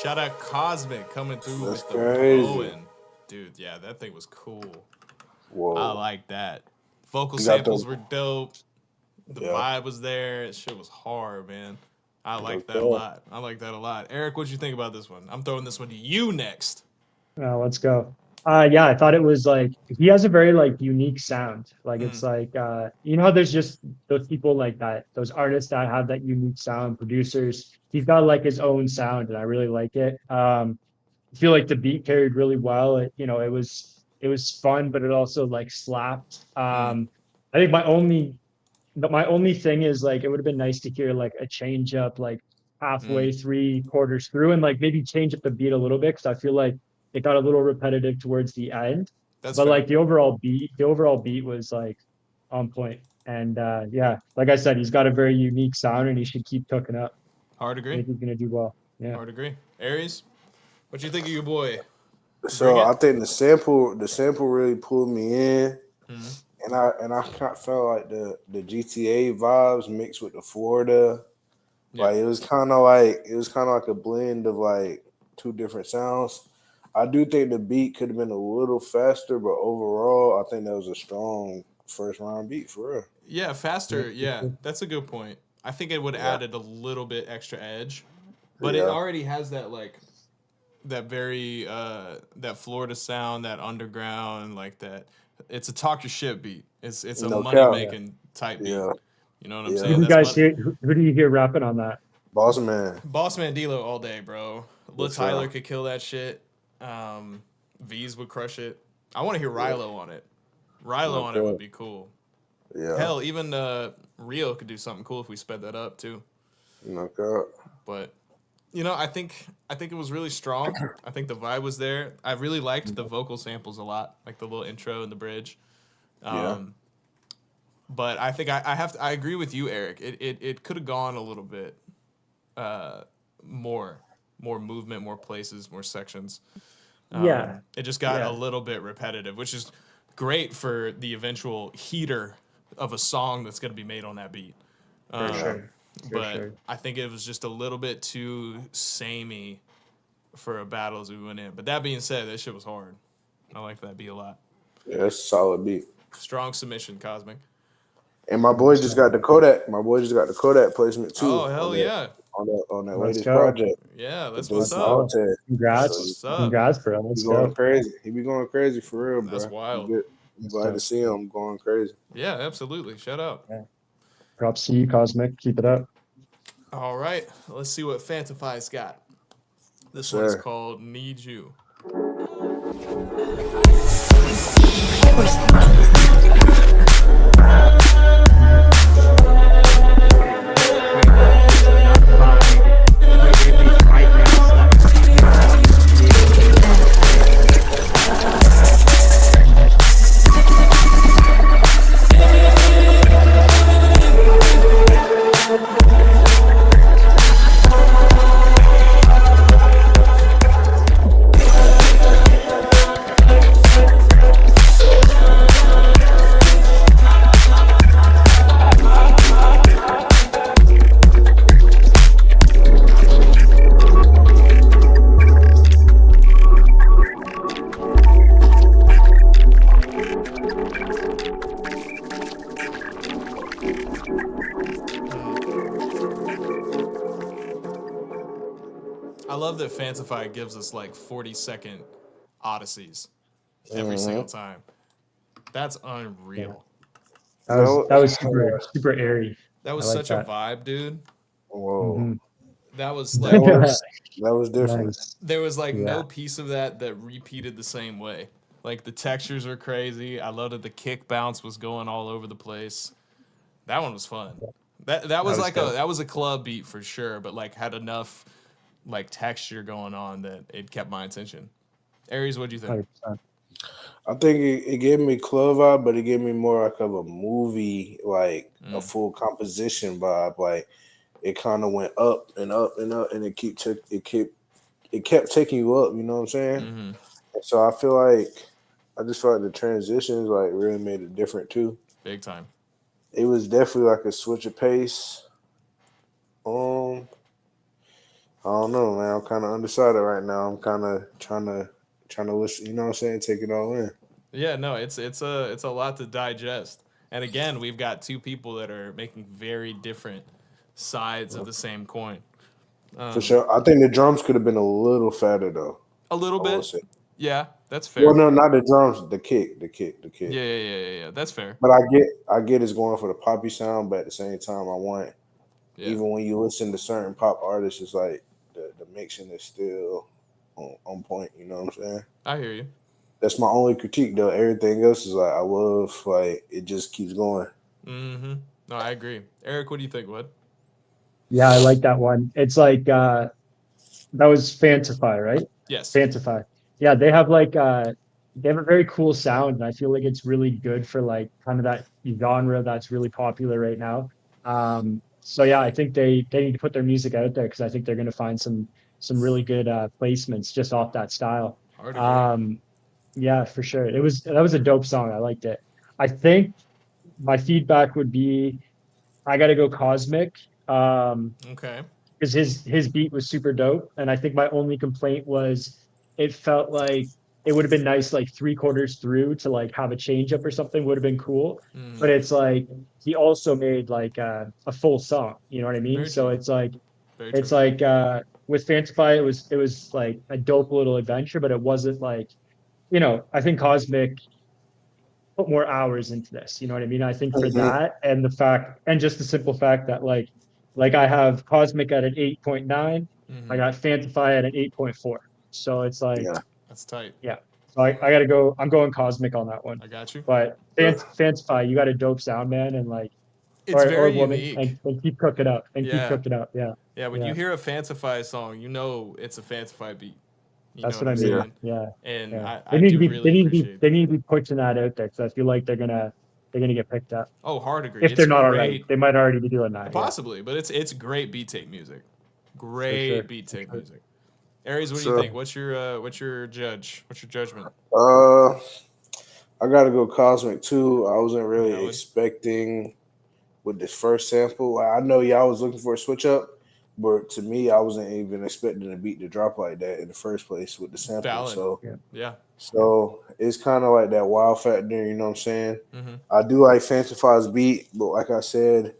Shout out Cosmic coming through That's with the crazy. Bowen. Dude, yeah, that thing was cool. I Whoa. like that. Vocal You got samples the were dope. The yeah. vibe was there. Shit was hard, man. I like that a Okay. lot. I like that a lot. Eric, what you think about this one? I'm throwing this one to you next. Let's go. Yeah, I thought it was like he has a very like unique sound. Like it's Mm, like you know how there's just those people like that, those artists that have that unique sound, producers. He's got like his own sound, and I really like it. I feel like the beat carried really well. It was fun, but it also like slapped. mm, I think my only thing is like it would have been nice to hear like a change up like mm. halfway 3 quarters through and like maybe change up the beat a little bit because I feel like it got a little repetitive towards the end. That's But fair. like the overall beat was like on point. And yeah, like I said, he's got a very unique sound and he should keep cooking up. Hard I agree. think he's gonna do well. Yeah. Hard agree. Aries, what you think of your boy? Bring So I it. think the sample really pulled me in. Mm, And I kind of felt like the GTA vibes mixed with the Florida. yeah. Like it was kind of like a blend of like two different sounds. I do think the beat could have been a little faster, but overall, I think that was a strong first round beat for real. Yeah, Yeah. faster. Yeah, that's a good point. I think it would Yeah, added a little bit extra edge, but it yeah, already has that like that very that Florida sound, that underground, like that. It's a talk your shit beat. It's a no money cap. Yeah. making type beat. Yeah, You know what I'm Who yeah. saying? do you That's guys money. hear? Who do you hear rapping on that? Boss man, Boss Man D'Lo all day, bro. Lil yes sir. Tyler could kill that shit. V's would crush it. I want to hear Yeah, Rilo on it. Rilo no on it would cap. be cool. Yeah, Hell, even Rio could do something cool if we sped that up too. no cap. But I think it was really strong. I think the vibe was there. I really liked the vocal samples a lot, like the little intro and the bridge. Yeah, Um, but I think I agree with you, Eric. It could have gone a little bit uh, more more movement, more places, more sections. Yeah. It just got a Yeah. little bit repetitive, which is great for the eventual heater of a song that's going to be made on that beat. For yeah. sure. For But sure. I think it was just a little bit too samey for a battle as we went in. But that being said, that shit was hard. I like that beat a lot. Yeah, it's a solid beat. Strong submission, Cosmic. And my boy just got the Kodak. My boy just got the Kodak placement Oh too on hell that yeah, on that Let's latest go. project. yeah. The That's what's Let's Jason up. go. Altet. That's So Congrats. what's up. Congrats, bro. he Let's going go. crazy. He be going crazy for real, That's bro. wild. I'm Let's glad to go. see him going crazy. Yeah, absolutely. Shout out. Yeah. Props to you, Cosmic. Keep it up. All right, let's see what Fantify's got. Yes, This one is sir. called Need You. I love that Fantify gives us like 40-second odysseys every single time. That's Yeah. unreal. That was super airy. That I was like such a that. vibe, dude. Whoa, Hmm. That was that like was that was different. Nice. there was like Yeah. no piece of that repeated the same way. Like the textures are crazy. I love that the kick bounce was going all over the place. That one was fun. That was was like dope. that was a club beat for sure, but like had enough like texture going on that it kept my attention. Aries, what do you think? 100%. I think it gave me club vibe, but it gave me more like of a movie, like a Mm, full composition vibe. Like it kind of went up and up and up, and it kept taking you up. You know what I'm saying? hmm And so I just felt like the transitions like really made it different too. Big time. It was definitely like a switch of pace. Um, I don't know, man. I'm kind of undecided right now. I'm kind of trying to listen. You know what I'm saying? Take it all in. Yeah, no, it's a lot to digest. And again, we've got two people that are making very different sides of the same coin. For sure. I think the drums could have been a little fatter though. A little I will bit. say. Yeah, that's Well, fair. no, not the drums. The kick. Yeah. That's fair. But I get it's going for the poppy sound, but at the same time, I want Yeah, even when you listen to certain pop artists, it's like the mixing is still on point. You know what I'm saying? I hear you. That's my only critique though. Everything else is like I love. Like it just keeps going. Mm-hmm. No, I agree. Eric, what do you think, Wood? Yeah, I like that one. It's like that was Fantify, right? Yes. Fantify. Yeah, they have a very cool sound, and I feel like it's really good for like kind of that genre that's really popular right now. So yeah, I think they need to put their music out there because I think they're going to find some really good placements just off that style. Hard agree. Yeah, for sure. That was a dope song. I liked it. I think my feedback would be I got to go Cosmic. Okay. Because his beat was super dope. And I think my only complaint was it felt like it would have been nice like 3/4 through to like have a change up or something would have been cool. But Mm, it's like he also made like a full song. You know what I mean? very So true. it's like Very true. it's like with Fantify it was like a dope little adventure, but it wasn't like I think Cosmic put more hours into this. You know what I mean? I think for Mhm. that and the fact and just the simple fact that like I have Cosmic at an 8.9, I Mm-hmm. got Fantify at an 8.4. So it's like, Yeah. That's tight. yeah. So I gotta go. I'm going Cosmic on that one. I got you. But Fantify, you got a dope sound, man, and like It's or very woman, unique. and keep cooking up and keep Yeah. cooking up. Yeah, Yeah, when you yeah. hear a Fantify song, you know it's a Fantify beat. You know That's what what I I'm Yeah. mean. saying? Yeah, And yeah. I They need to do be really appreciate they that. need to be pushing that out there because I feel like they're gonna get picked up Oh, hard agree. if It's they're not already. great, They might already be doing that. Yeah, possibly, but it's great beat tape music. for Great sure. beat For tape sure. music. Aries, what do you So, think? What's your judge? What's your judgment? uh, I gotta go Cosmic too. I wasn't really Valid. expecting with this first sample. I know y'all was looking for a switch up, but to me, I wasn't even expecting the beat to drop like that in the first place with the sample. Valid. So, Yeah. Yeah. so it's kind of like that wow factor. You know what I'm saying? Mm-hmm. I do like Fantify's beat, but like I said,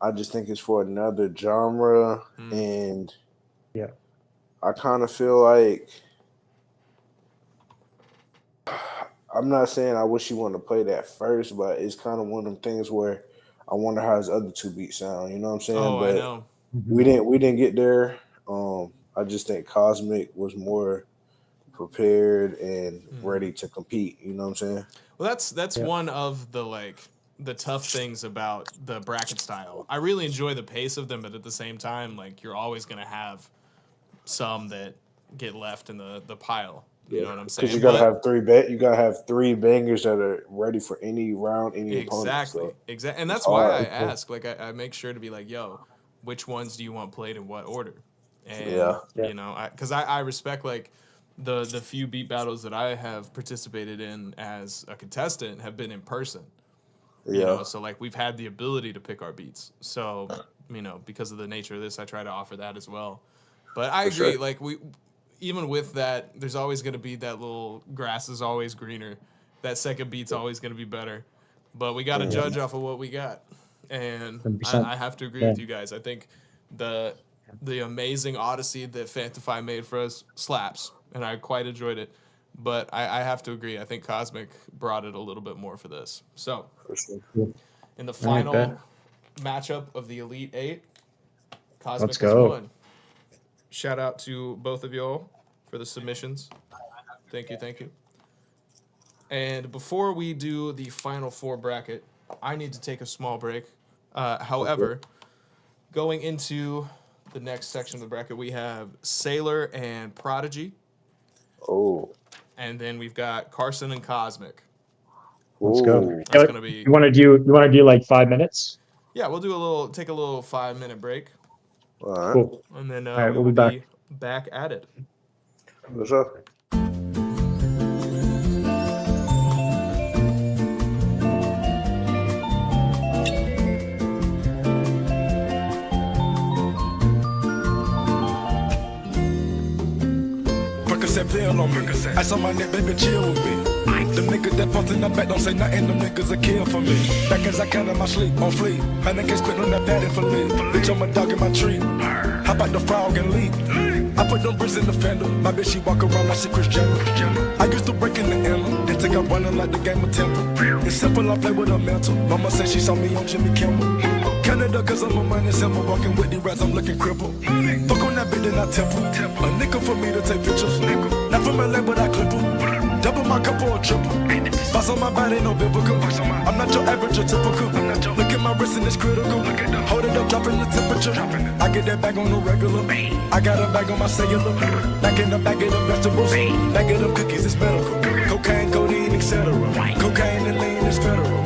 I just think it's for another genre, Mm. and Yeah. I kind of feel like I'm not saying I wish he wanted to play that first, but it's kind of one of them things where I wonder how his other two beats sound. You know what I'm saying? Oh, I But know. Mhm. we didn't get there. I just think Cosmic was more prepared and Mm-hmm. ready to compete. You know what I'm saying? Well, that's Yeah. one of the tough things about the bracket style. I really enjoy the pace of them, but at the same time, like you're always gonna have some that get left in the pile. You know what I'm Because saying? But you gotta have three bangers that are ready for any round, any opponent. exactly, So exactly, and it's that's why hard. I ask. Like I make sure to be like, yo, which ones do you want played in what order? And Yeah. Yeah. you know, I respect like the few beat battles that I have participated in as a contestant have been in person. You Yeah. know, so like we've had the ability to pick our beats. So you know, because of the nature of this, I try to offer that as well. But I For agree. sure. Like we, even with that, there's always going to be that little grass is always greener. That second beat's always going to be better. But we got to Mhm. judge off of what we got, and 100%. I have to agree Yeah. with you guys. I think the the amazing Odyssey that Fantify made for us slaps, and I quite enjoyed it. But I have to agree. I think Cosmic brought it a little bit more for this. So For sure. Cool. in the All right, bet. final matchup of the Elite Eight, Let's Cosmic has go. won. Shout out to both of y'all for the submissions. Thank you, thank you. And before we do the final four bracket, I need to take a small break. However, going into the next section of the bracket, we have Sailor and Prodigy, Oh. and then we've got Carson and Cosmic. Let's go. Ooh. That's gonna be You want to do like 5 minutes? yeah. We'll take a little 5 minute break, All right. Cool. and then All right, we we'll will be back. be back at it. What's up? Percocet pill on me. Ice on my neck, baby, chill with me. Them niggas that pumped in the back don't say nothing, them niggas a kill for me. Back as I count in my sleep, on fleek. Man, I can't spit on that patty for leave. Bitch, I'm a dog in my tree. Hop out the frog and leap. I put them bricks in the fender. My bitch, she walk around like she Chris Jenner. I used to break in the emblem, then take out running like the game of Temple. It's simple, I play with her mental. Mama said she saw me on Jimmy Kimmel. Canada, cause I'm a money symbol. Walking with the rats, I'm looking crippled. Fuck on that bitch in that temple. A nickel for me to take pictures. Not from LA, but I clip her. Double my cup or a triple. Boss on my body, no biblical. I'm not your average or typical. Look at my wrist and it's critical. Hold it up, dropping the temperature. I get that bag on the regular. I got a bag on my cellular. Back in the bag of the vegetables. Bag of them cookies, it's medical. Cocaine, codeine, etc. Cocaine and lean is federal.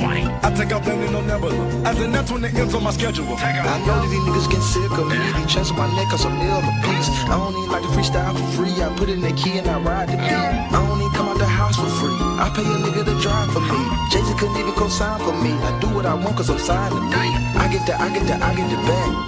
I take out blending no nebula. As in that's when the M's on my schedule. I know that these niggas get sick of me. They chance on my neck cause I'm ill a piece. I don't even like to freestyle for free. I put in the key and I ride the beat. I don't even come out the house for free. I pay a nigga to drive for me. Jay-Z couldn't even co-sign for me. I do what I want cause I'm signed to me. I get the bag.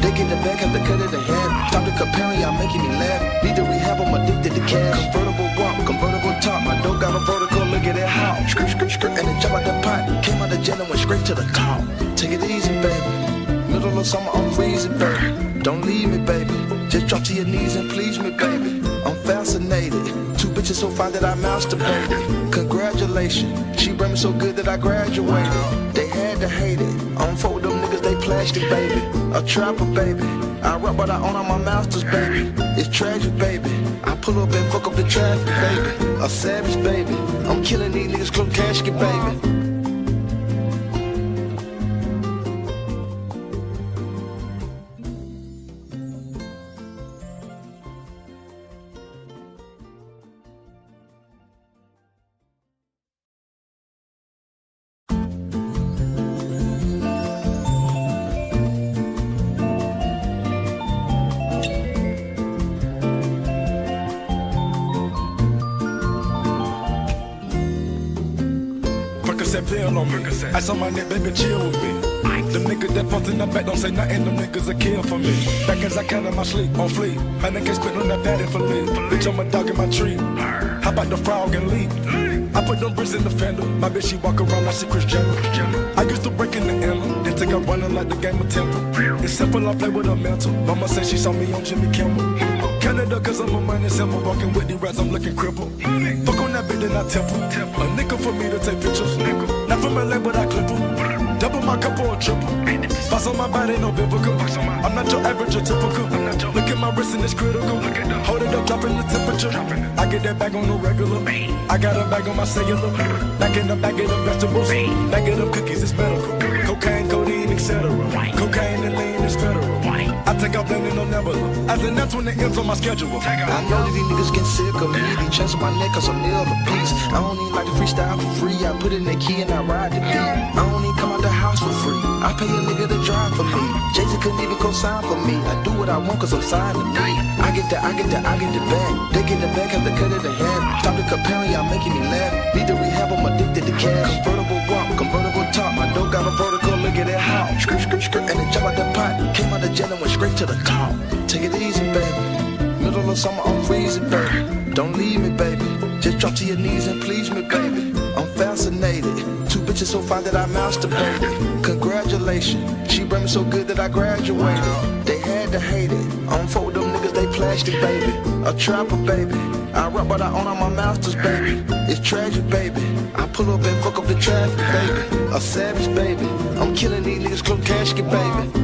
They get the bag, have to cut it in half. Stop the comparing, y'all making me laugh. Need to rehab, I'm addicted to cash. Convertible walk, convertible top. My dope got a vertical, look at that how. Skirt, and then jump out the pot. Came out the jet and went straight to the top. Take it easy, baby. Middle of summer, I'm freezing, baby. Don't leave me, baby. Just drop to your knees and please me, baby. I'm fascinated. Two bitches so fine that I masturbated. Congratulations. She brought me so good that I graduated. They had to hate it. I don't fuck with them niggas, they plastic, baby. A trapper, baby. I rap but I own all my masters, baby. It's tragic, baby. I pull up and fuck up the traffic, baby. A savage, baby. I'm killing these niggas, club casket, baby. Percocet pill on me. Ice on my neck, baby, chill with me. Them niggas that pumped in the back don't say nothing, them niggas a kill for me. Back as I count in my sleep, on fleek. Man, I can't spit on that patty for leave. Bitch, I'm a dog in my tree. Hop out the frog and leap. I put them bricks in the fender. My bitch, she walk around like she Chris Jenner. I used to break in the emblem, then take out running like the game of Temple. It's simple, I play with her mental. Mama said she saw me on Jimmy Kimmel. Canada, cause I'm a money symbol. Walking with the rats, I'm looking crippled. Fuck on that bitch in that temple. A nickel for me to take pictures. Not from LA, but I clip her. Double my cup or a triple. Boss on my body, no biblical. I'm not your average or typical. Look at my wrist and it's critical. Hold it up, dropping the temperature. I get that bag on the regular. I got a bag on my cellular. Back in the bag of the vegetables. Bag of them cookies, it's medical. Cocaine, codeine, etc. Cocaine and lean is federal. I take out blending no nebula. As in that's when the M's on my schedule. I know that these niggas get sick of me. They chance on my neck cause I'm ill a piece. I don't even like to freestyle for free. I put in the key and I ride the beat. I don't even come out the house for free. I pay a nigga to drive for me. Jay-Z couldn't even co-sign for me. I do what I want cause I'm signed to me. I get the bag. They get the bag, have to cut it in half. Stop the comparing, y'all making me laugh. Need to rehab, I'm addicted to cash. Convertible walk, convertible top. My dope got a vertical, look at that how. Skirt, and then jump out the pot. Came out the jet and went straight to the top. Take it easy, baby. Middle of summer, I'm freezing, baby. Don't leave me, baby. Just drop to your knees and please me, baby. I'm fascinated. Two bitches so fine that I masturbated. Congratulations. She brought me so good that I graduated. They had to hate it. I don't fuck with them niggas, they plastic, baby. A trapper, baby. I rap but I own all my masters, baby. It's tragic, baby. I pull up and fuck up the traffic, baby. A savage, baby. I'm killing these niggas, club casket, baby.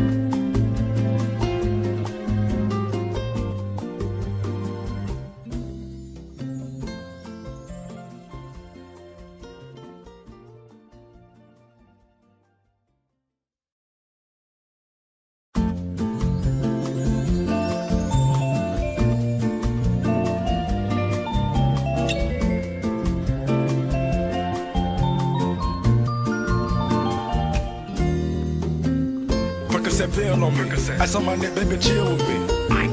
Percocet pill on me. Ice on my neck, baby, chill with me.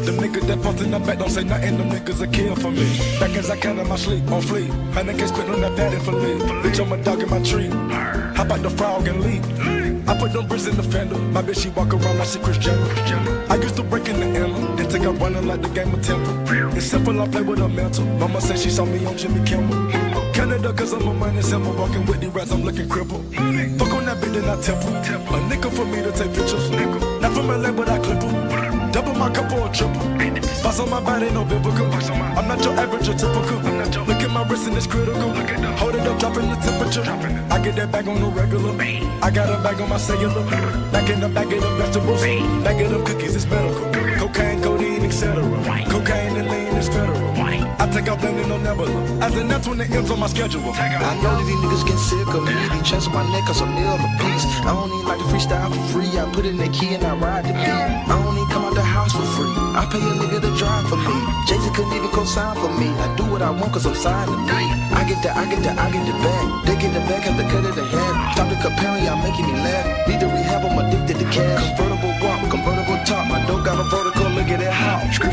Them niggas that pumped in the back don't say nothing, them niggas a kill for me. Back as I count in my sleep, on fleek. Man, I can't spit on that patty for leave. Bitch, I'm a dog in my tree. Hop out the frog and leap. I put them bricks in the fender. My bitch, she walk around like she Chris Jenner. I used to break in the emblem, then take up running like the game of Temple. It's simple, I play with a mental. Mama said she saw me on Jimmy Kimmel. Canada, cause I'm a money symbol. Walking with the rats, I'm looking crippled. Fuck on that bitch, then I temple. A nickel for me to take pictures. Not from LA, but I clip em. Double my cup or a triple. Boss on my body, no biblical. I'm not your average or typical. Look at my wrist and it's critical. Hold it up, dropping the temperature. I get that bag on the regular. I got a bag on my cellular. Back in the bag of the vegetables. Bag of them cookies, it's medical. Cocaine, codeine, etc. Cocaine and lean is federal. I take out blending no nebula. As in that's when the M's on my schedule. I know that these niggas get sick of me. These chains on my neck cause I'm near a piece. I don't even like to freestyle for free. I put in the key and I ride the beat. I don't even come out the house for free. I pay a nigga to drive for me. Jay-Z couldn't even co-sign for me. I do what I want cause I'm signed to me. I get the bag. They get the bag, have to cut it in half. Stop the comparing, y'all making me laugh. Need to rehab, I'm addicted to cash. Convertible walk, convertible top. My dope got a vertical, look at that how. Skirt,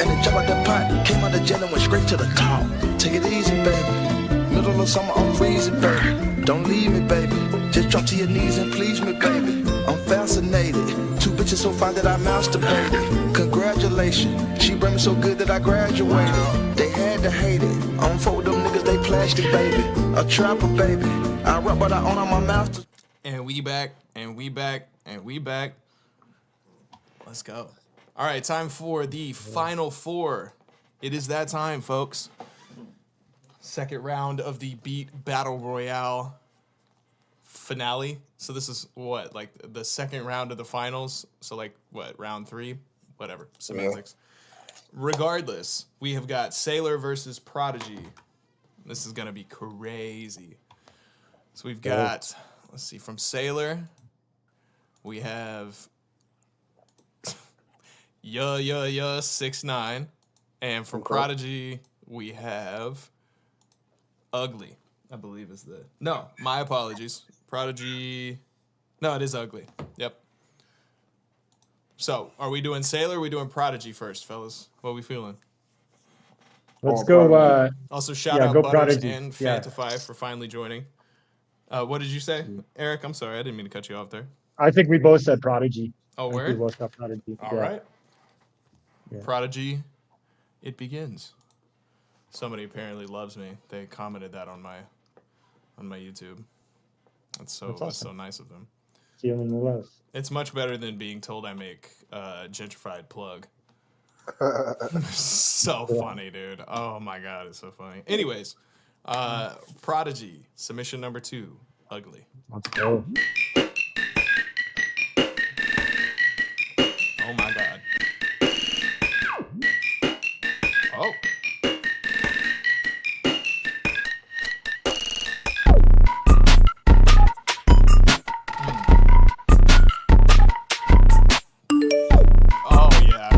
and then jump out the pot. Came out the jail and went straight to the top. Take it easy, baby. Middle of summer, I'm freezing, baby. Don't leave me, baby. Just drop to your knees and please me, baby. I'm fascinated. Two bitches so fine that I masturbated. Congratulations. She brought me so good that I graduated. They had to hate it. I don't fuck with them niggas, they plastic, baby. A trapper, baby. I rap, but I own all my masters. And we back, and we back, and we back. Let's go. All right, time for the final four. It is that time, folks. Second round of the Beat Battle Royale finale. So this is what, like the second round of the finals? So like what, round 3? Whatever, semantics. Yeah. Regardless, we have got Sailor versus Prodigy. This is gonna be crazy. So we've got, let's see, from Sailor, we have 6ix9ine, and from Prodigy we have Ugly, I believe is the, no, my apologies. Prodigy, no, it is Ugly. Yep. So, are we doing Sailor or are we doing Prodigy first, fellas? What are we feeling? Let's go. Also, shout out Butters Prodigy. and Fantify for finally joining. What did you say, Eric? I'm sorry, I didn't mean to cut you off there. I think we both said Prodigy. Oh, We word? both got Prodigy. All right. Yeah. Prodigy, it begins. Somebody apparently loves me. They commented that on my YouTube. That's awesome. So nice of them. Feeling the love. It's much better than being told I make gentrified plug. So funny, dude. Oh my god, it's so funny. Anyways, Prodigy, submission number 2, Ugly. Let's go. Oh my god. Oh. Oh yeah.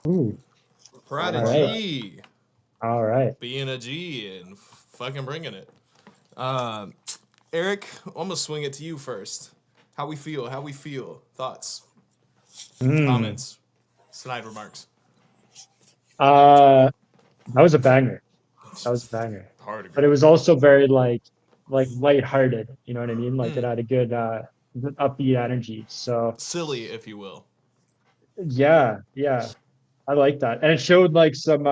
Ooh. Prodigy. All right. Being a G and fucking bringing it. Eric, I'm gonna swing it to you first. How we feel? Thoughts? Comments? Snide remarks? Uh, that was a banger. That was a banger. Hard But it agree. was also very like lighthearted. You know what I mean? Like it Mm. had a good upbeat energy. So Silly, if you will. yeah, yeah, I like that. And it showed like some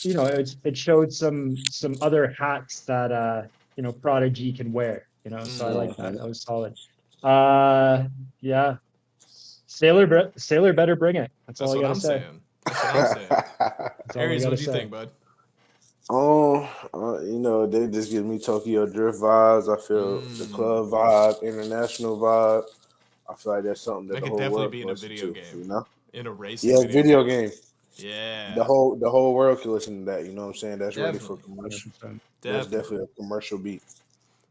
it showed some other hats that Prodigy can wear, so I like that. Mhm. That was solid. Yeah. Sailor better bring it. That's all That's I what gotta I'm say. saying. That's what I'm saying. That's all I Aries, gotta what do you say. think, bud? They just give me Tokyo Drift vibes. I feel the Mm. club vibe, international vibe. I feel like that's something that That the could whole definitely world be can in a listen video to. game, You know? in a racing Yeah, video video game. game. The Yeah, whole world can listen to that. You know what I'm saying? That's ready for definitely, commercial. 100%. That's definitely. definitely a commercial beat.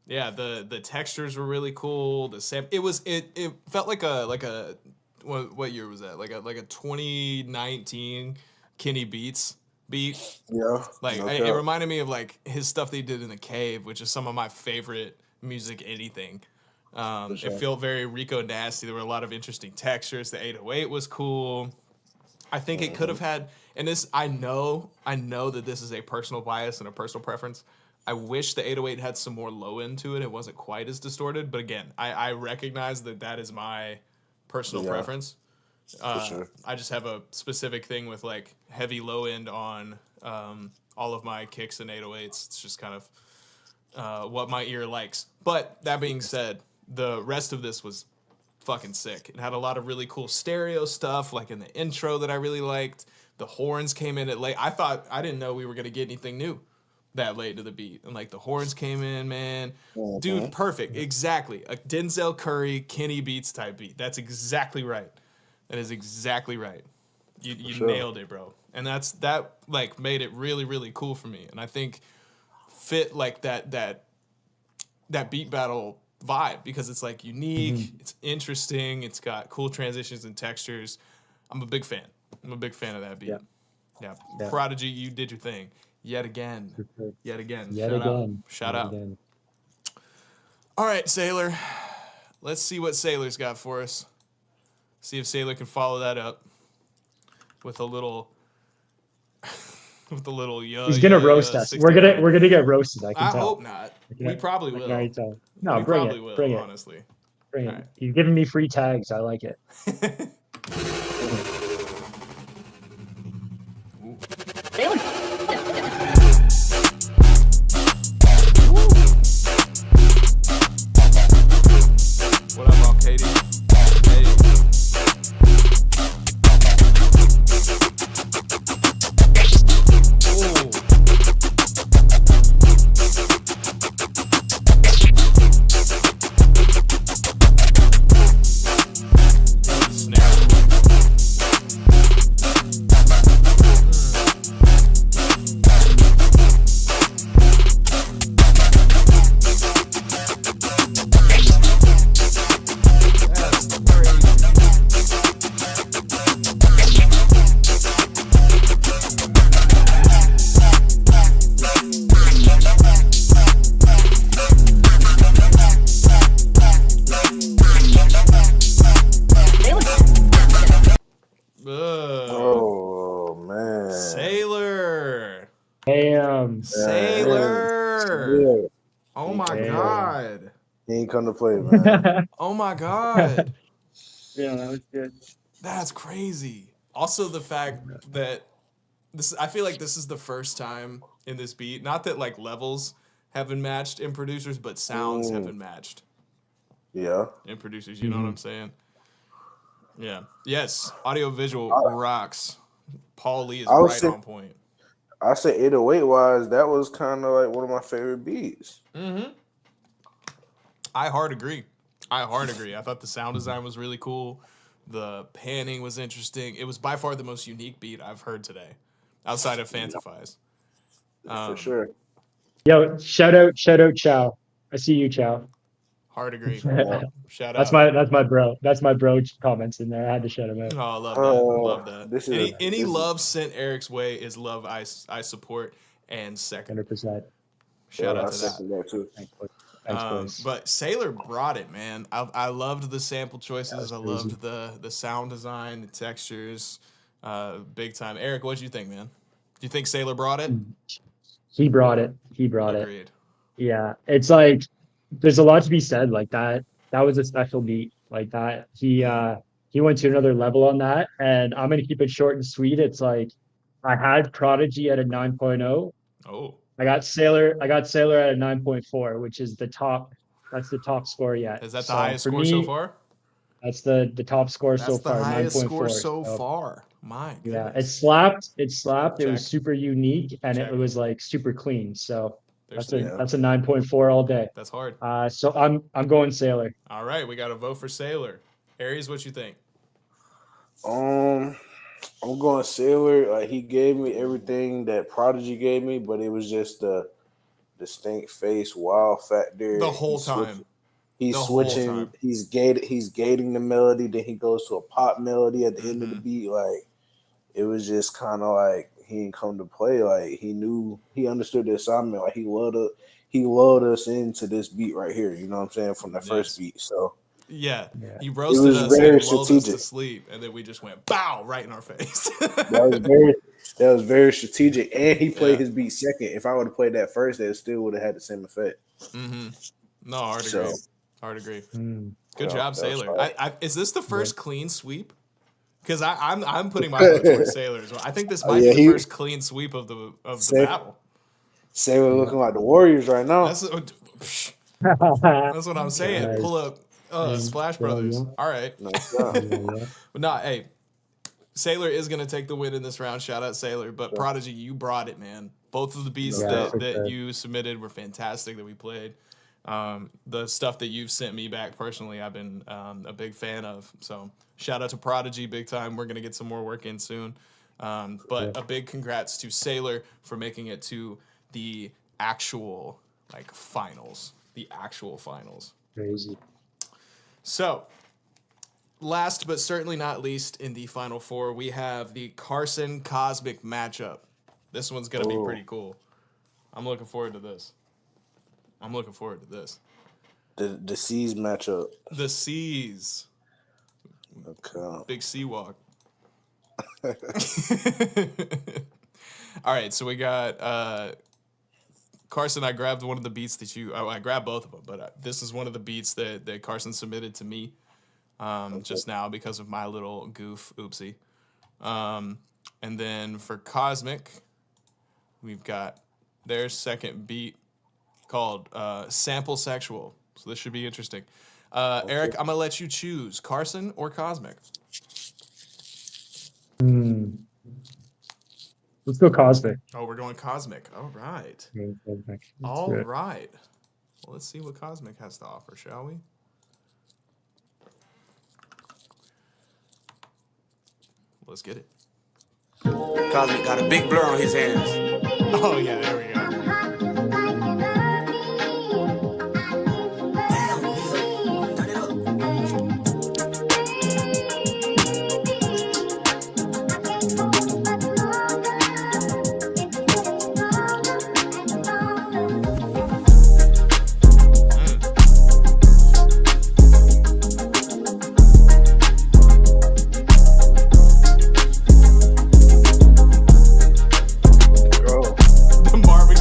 Yeah, the textures were really cool. It felt like a what year was that? Like a 2019 Kenny Beats beat. Yeah, Like no it cap. reminded me of like his stuff they did in the cave, which is some of my favorite music anything. For It sure. felt very Rico Nasty. There were a lot of interesting textures. The 808 was cool. I think it could Hmm. have had, and this I know that this is a personal bias and a personal preference. I wish the 808 had some more low end to it. It wasn't quite as distorted, but again, I recognize that that is my personal Yeah, preference. for sure. I just have a specific thing with like heavy low end on all of my kicks and 808s. It's just kind of what my ear likes. But that being said, the rest of this was fucking sick. It had a lot of really cool stereo stuff, like in the intro that I really liked. The horns came in at late. I didn't know we were gonna get anything new that late to the beat, and like the horns came in, man. Dude, Hmm. perfect, exactly a Denzel Curry, Kenny Beats type beat. That's exactly right. That is exactly right. For You sure. nailed it, bro. And that like made it really really cool for me, and I think fit like that beat battle vibe because it's like unique, Mhm. it's interesting, it's got cool transitions and textures. I'm a big fan. I'm a big fan of that Yeah, beat. Yeah, yeah, Prodigy, you did your thing yet again. for sure. Yet again. Yet Shout out. again, Shout yet out. again. All right, Sailor. Let's see what Sailor's got for us. See if Sailor can follow that up with a little with a little He's gonna roast yeah us. We're gonna 69. we're gonna get roasted. I can I tell. hope not. I We can, probably I can already will. tell. No, We bring probably it, will, bring it, honestly. bring All it. He's giving me free tags. I like it. right. What up, Rock Katie? Hey. Ooh. Snare. That's crazy. Ugh. Oh man. Sailor. Damn, Man, Sailor. yeah, Oh he ain't my come to play. damn. god. He ain't come to play, man. Oh my god. Yeah, that was good. That's crazy. Also the fact that I feel like this is the first time in this beat, not that like levels have been matched in producers, but sounds have Mm, been matched yeah. in producers, you know what Mhm. I'm saying? Yeah. Yes, audio visual I, rocks. Paul Lee is I was right say on point. I say 808 wise, that was kind of like one of my favorite beats. Mhm. I hard agree. I hard agree. I thought the sound design was really cool. The panning was interesting. It was by far the most unique beat I've heard today, outside of Fantifies. For Um, sure. Yo, shout out, Chow. I see you, Chow. hard agree. Yeah. Shout That's out. my bro. That's my bro comments in there. I had to shout him out. Oh, I love that. Love that. This is Any this is love sent Eric's way is love I support and second. 100%. Shout out I to that. second that too. Thanks, boys. Thanks, boys. But Sailor brought it, man. I loved the sample That choices. was I crazy. loved the sound design, the textures. big time. Eric, what do you think, man? Do you think Sailor brought it? He brought it. He brought it. Agreed. Yeah, it's like there's a lot to be said. Like that, that was a special beat. Like that, he went to another level on that. And I'm gonna keep it short and sweet. It's like I had Prodigy at a 9.0. Oh, I got Sailor at a 9.4, which is the top. That's the top score yet. is that the So highest for score me, so far? That's the top score That's so the far. highest 9.4. score so far. My Yeah, it goodness. slapped. It slapped. It was Check. super unique, and Check. it was like super clean. So There's that's a 9.4 all day. That's hard. So I'm going Sailor. All right, we got a vote for Sailor. Aries, what you think? I'm going Sailor. Like he gave me everything that Prodigy gave me, but it was just the distinct face wow factor. The whole time. He's The whole switching. time. He's gating the melody. Then he goes to a pop melody at the end of the beat. Like it was just kind of like he didn't come to play. Like he understood the assignment. Like he lulled us into this beat right here. You know what I'm saying, from the first beat. So Yeah, Yeah. he roasted was us very and lulled us to strategic. sleep, and then we just went bow right in our face. that was very strategic. And he played Yeah. his beat second. If I would have played that first, it still would have had the same effect. No, hard So- agree. Hard agree. Mm. Good Yeah, job, that was Sailor. fire. Is this the first clean sweep? Because I'm putting my vote towards Sailor as well. I think this might yeah, be the first clean sweep of the Sa- battle. Sailor looking like the Warriors right now. That's what I'm saying. Nice. Pull up Splash Brothers. All right. Nice job. But nah, hey, Sailor is gonna take the win in this round. Shout out Sailor. But Prodigy, you brought it, man. Both of the beats Yeah, for that sure. you submitted were fantastic that we played. The stuff that you've sent me back personally, I've been a big fan of. So shout out to Prodigy, big time. We're gonna get some more work in soon. But a big congrats to Sailor for making it to the actual finals. The actual finals. Crazy. So, last but certainly not least, in the final four, we have the Carson Cosmic matchup. This one's going to be pretty cool. I'm looking forward to this. The C's matchup. The C's. Okay. Big C walk. All right, so we got Carson. I grabbed one of the beats that I grabbed both of them, but this is one of the beats that Carson submitted to me just now because of my little goof. Oopsie. And then for Cosmic, we've got their second beat called Sample Sexual. So this should be interesting. Eric, I'm going to let you choose Carson or Cosmic. Let's go Cosmic. Oh, we're going Cosmic. All right. Let's All do it. right. Well, let's see what Cosmic has to offer, shall we? Let's get it. Cosmic got a big blur on his hands. Oh, yeah, there we go. Bro, The Marvin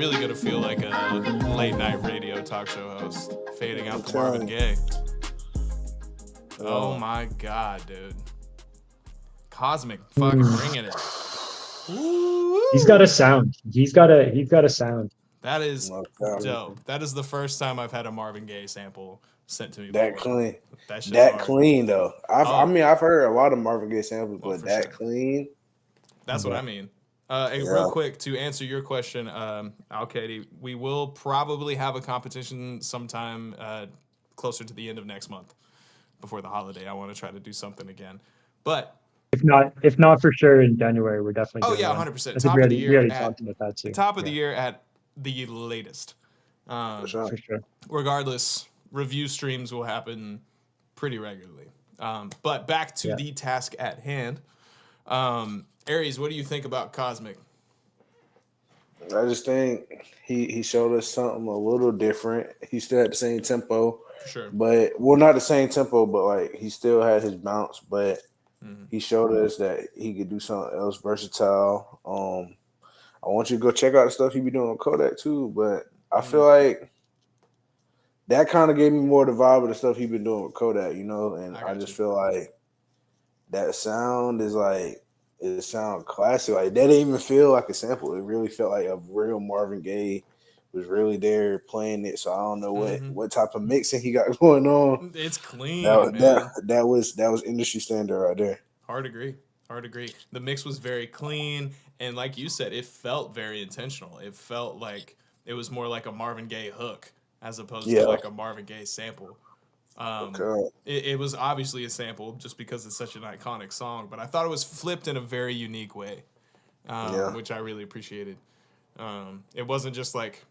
really gonna feel like a late night radio talk show host, fading out to telling Marvin you. Gaye. Oh my God, dude. Cosmic fucking bringing it. Woo! He's got a sound. He's got a sound. That is No doubt. dope. That is the first time I've had a Marvin Gaye sample sent to me. That before. clean. That shit's That hard. clean though. I Oh. mean, I've heard a lot of Marvin Gaye samples, Oh, but for that sure. clean. That's what I mean. Hey, Yeah. real quick, to answer your question, Al-Kaidi, we will probably have a competition sometime closer to the end of next month, before the holiday. I want to try to do something again. But If not for sure in January, we're definitely. oh doing yeah, one. 100%. I think Top we of the already year. talked about that too. Top of the Yeah, year at the latest. For sure. for sure. Regardless, review streams will happen pretty regularly. But back to Yeah. the task at hand. Aries, what do you think about Cosmic? I just think he showed us something a little different. He still had the same tempo, Sure. but not the same tempo, but like he still had his bounce. But he showed us that he could do something else versatile. I want you to go check out the stuff he be doing on Kodak too. But I feel like that kind of gave me more the vibe of the stuff he been doing with Kodak, you know. And I I got just you. feel like that sound is like. It sound classic. Like that didn't even feel like a sample. It really felt like a real Marvin Gaye was really there playing it. So I don't know what type of mixing he got going on. It's clean, That, man. that was industry standard right there. Hard agree. The mix was very clean, and like you said, it felt very intentional. It felt like it was more like a Marvin Gaye hook as opposed to like a Marvin Gaye sample. Okay. It was obviously a sample just because it's such an iconic song, but I thought it was flipped in a very unique way, which I really appreciated. It wasn't just like,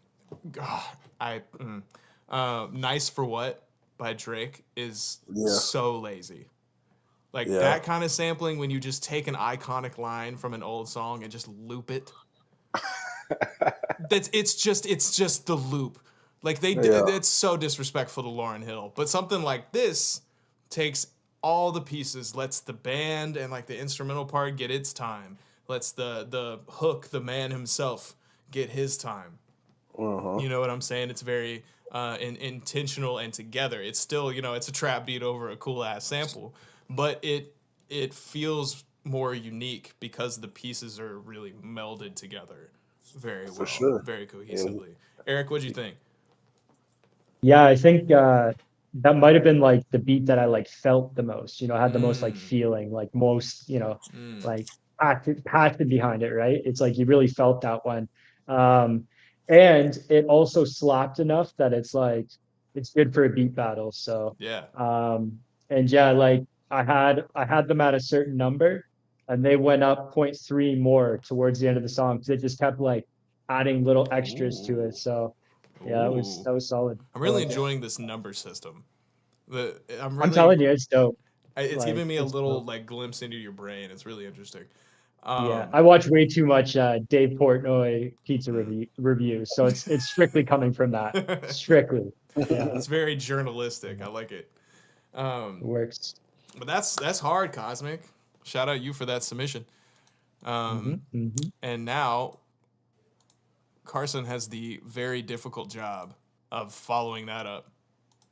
Nice for What by Drake is so lazy. Like that kind of sampling when you just take an iconic line from an old song and just loop it. It's just the loop. Like it's so disrespectful to Lauryn Hill. But something like this takes all the pieces, lets the band and like the instrumental part get its time, lets the hook, the man himself, get his time. You know what I'm saying? It's very intentional and together. It's still, it's a trap beat over a cool ass sample, but it feels more unique because the pieces are really melded together very well, very cohesively. Eric, what'd you think? Yeah, I think that might have been like the beat that I like felt the most. Had the most like feeling, like most, like passion behind it. Right? It's like you really felt that one, and it also slapped enough that it's like it's good for a beat battle. So Yeah. And yeah, like I had them at a certain number, and they went up 0.3 more towards the end of the song because it just kept like adding little extras to it. So. Yeah, that was solid. I'm really enjoying this number system. I'm telling you, it's dope. It's giving me a little like glimpse into your brain. It's really interesting. Yeah, I watch way too much Dave Portnoy pizza review, so it's strictly coming from that. Strictly. Yeah. It's very journalistic. I like it. It works. But that's hard, Cosmic. Shout out you for that submission. And now Carson has the very difficult job of following that up.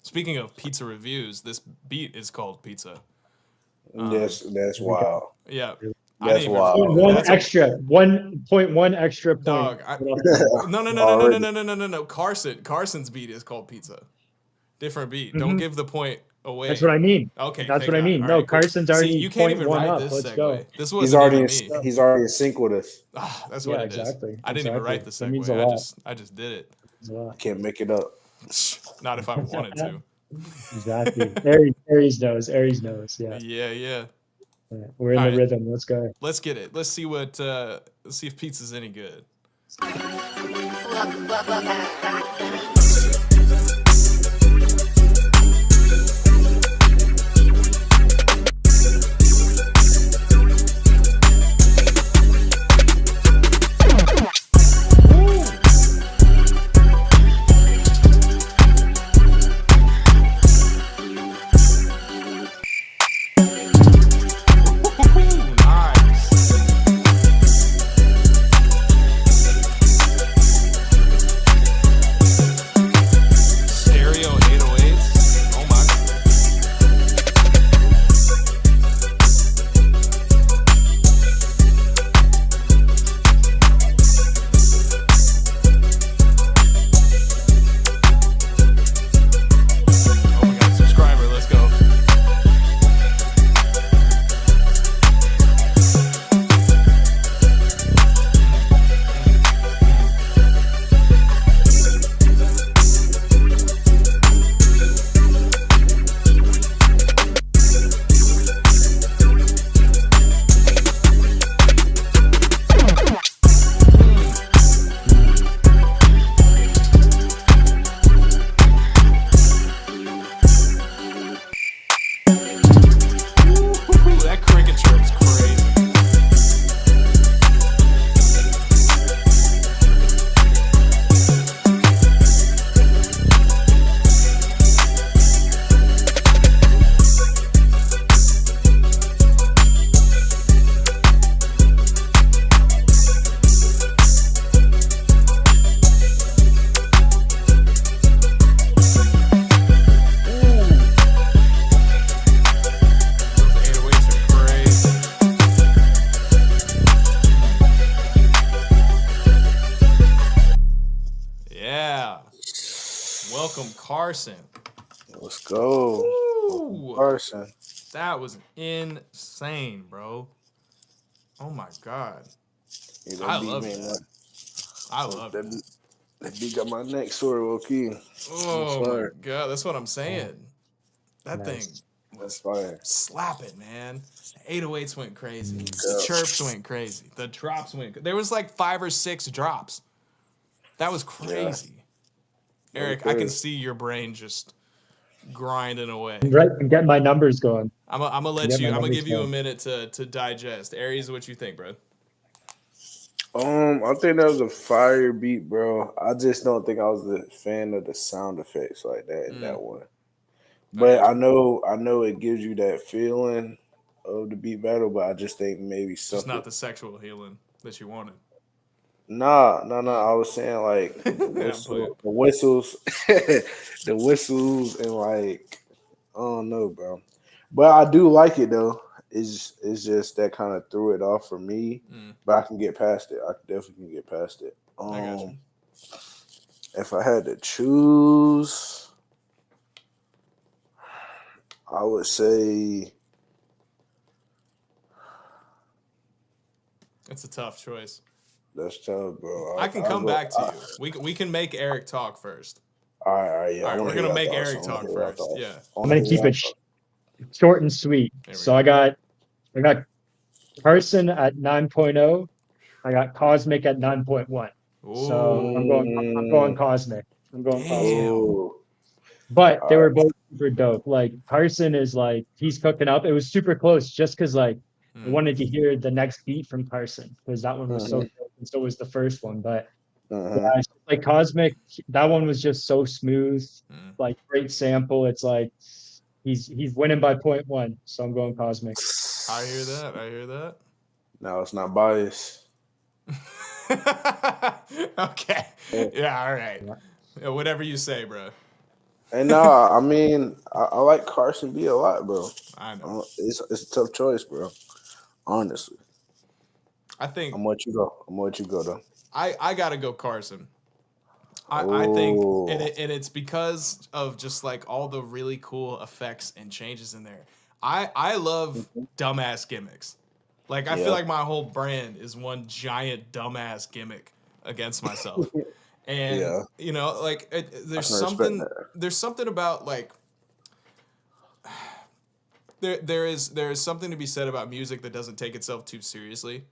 Speaking of pizza reviews, this beat is called Pizza. That's wild. Yeah. That's wild. 1.1 extra point. Dog. No. Carson's beat is called Pizza. Different beat. Don't give the point away. That's what I mean. Okay. That's what I God. mean. All No, right, cool. Carson's already See, you can't even 0.1 write up. this Let's segue. go. This He's wasn't already even me. he's already in sync with us. That's what it is. Exactly. I didn't even write the That means a segue. lot. I just did it. Can't make it up. Not if I wanted to. Exactly. Aries knows. Yeah. Yeah. We're in All the right. rhythm. Let's go. Let's get it. Let's see let's see if pizza's any good. Nice. Carson. Let's go. Ooh, Carson. that was insane, bro. Oh my god. Yeah, that I beat love me, that. man. I love that. That beat got my neck sore, low key. Oh my god, that's what I'm saying. That thing Nice. That's was fire. slapping, man. The 808s went crazy. The Yeah. chirps went crazy. The drops went. There was like 5 or 6 drops. That was crazy. That was Eric, I can crazy. see your brain just grinding away. Right, I'm getting my numbers going. I'm gonna let Get my you. I'm gonna numbers give you a going. minute to digest. Aries, what you think, bro? I think that was a fire beat, bro. I just don't think I was a fan of the sound effects like that in that one. I But got I you. know it gives you that feeling of the beat battle, but I just think maybe Just something. not the sexual healing that you wanted. Nah. I was saying like I'm playing. the whistles, the whistles, and like I don't know, bro. But I do like it though. It's just that kind of threw it off for me. But I can get past it. I definitely can get past it. I got you. If I had to choose, I would say It's a tough choice. that's tough, bro. I can come back to you. We can make Eric talk first. All right, yeah. All I right, want we're to hear gonna your make thoughts. Eric talk first. Yeah. I I'm want to gonna hear keep your it thoughts. short and sweet. There we So go. I got Carson at 9.0. I got Cosmic at 9.1. So I'm going Ooh. Cosmic. I'm going Cosmic. Damn. Oh, But all they were right. both super dope. Like Carson is like he's cooking up. It was super close just because like I wanted to hear the next beat from Carson because that one was so Mm-hmm, dope and so was the first one. But mm-hmm. yeah, it's just like Cosmic, that one was just so smooth, like great sample. It's like he's winning by point one. So I'm going Cosmic. I hear that. I hear that. No, it's not biased. Okay. And, Yeah, all right. Yeah. Yeah, whatever you say, bro. and nah, I mean, I like Carson B a lot, bro. I know. It's a tough choice, bro. Honestly, I think I'm gonna let you go. I'm gonna let you go though. I gotta go Carson. I think Oh, and it's because of just like all the really cool effects and changes in there. I love dumbass gimmicks. Like I feel yeah, like my whole brand is one giant dumbass gimmick against myself. And yeah. you know, like I can respect that. there's something about like there is something to be said about music that doesn't take itself too seriously.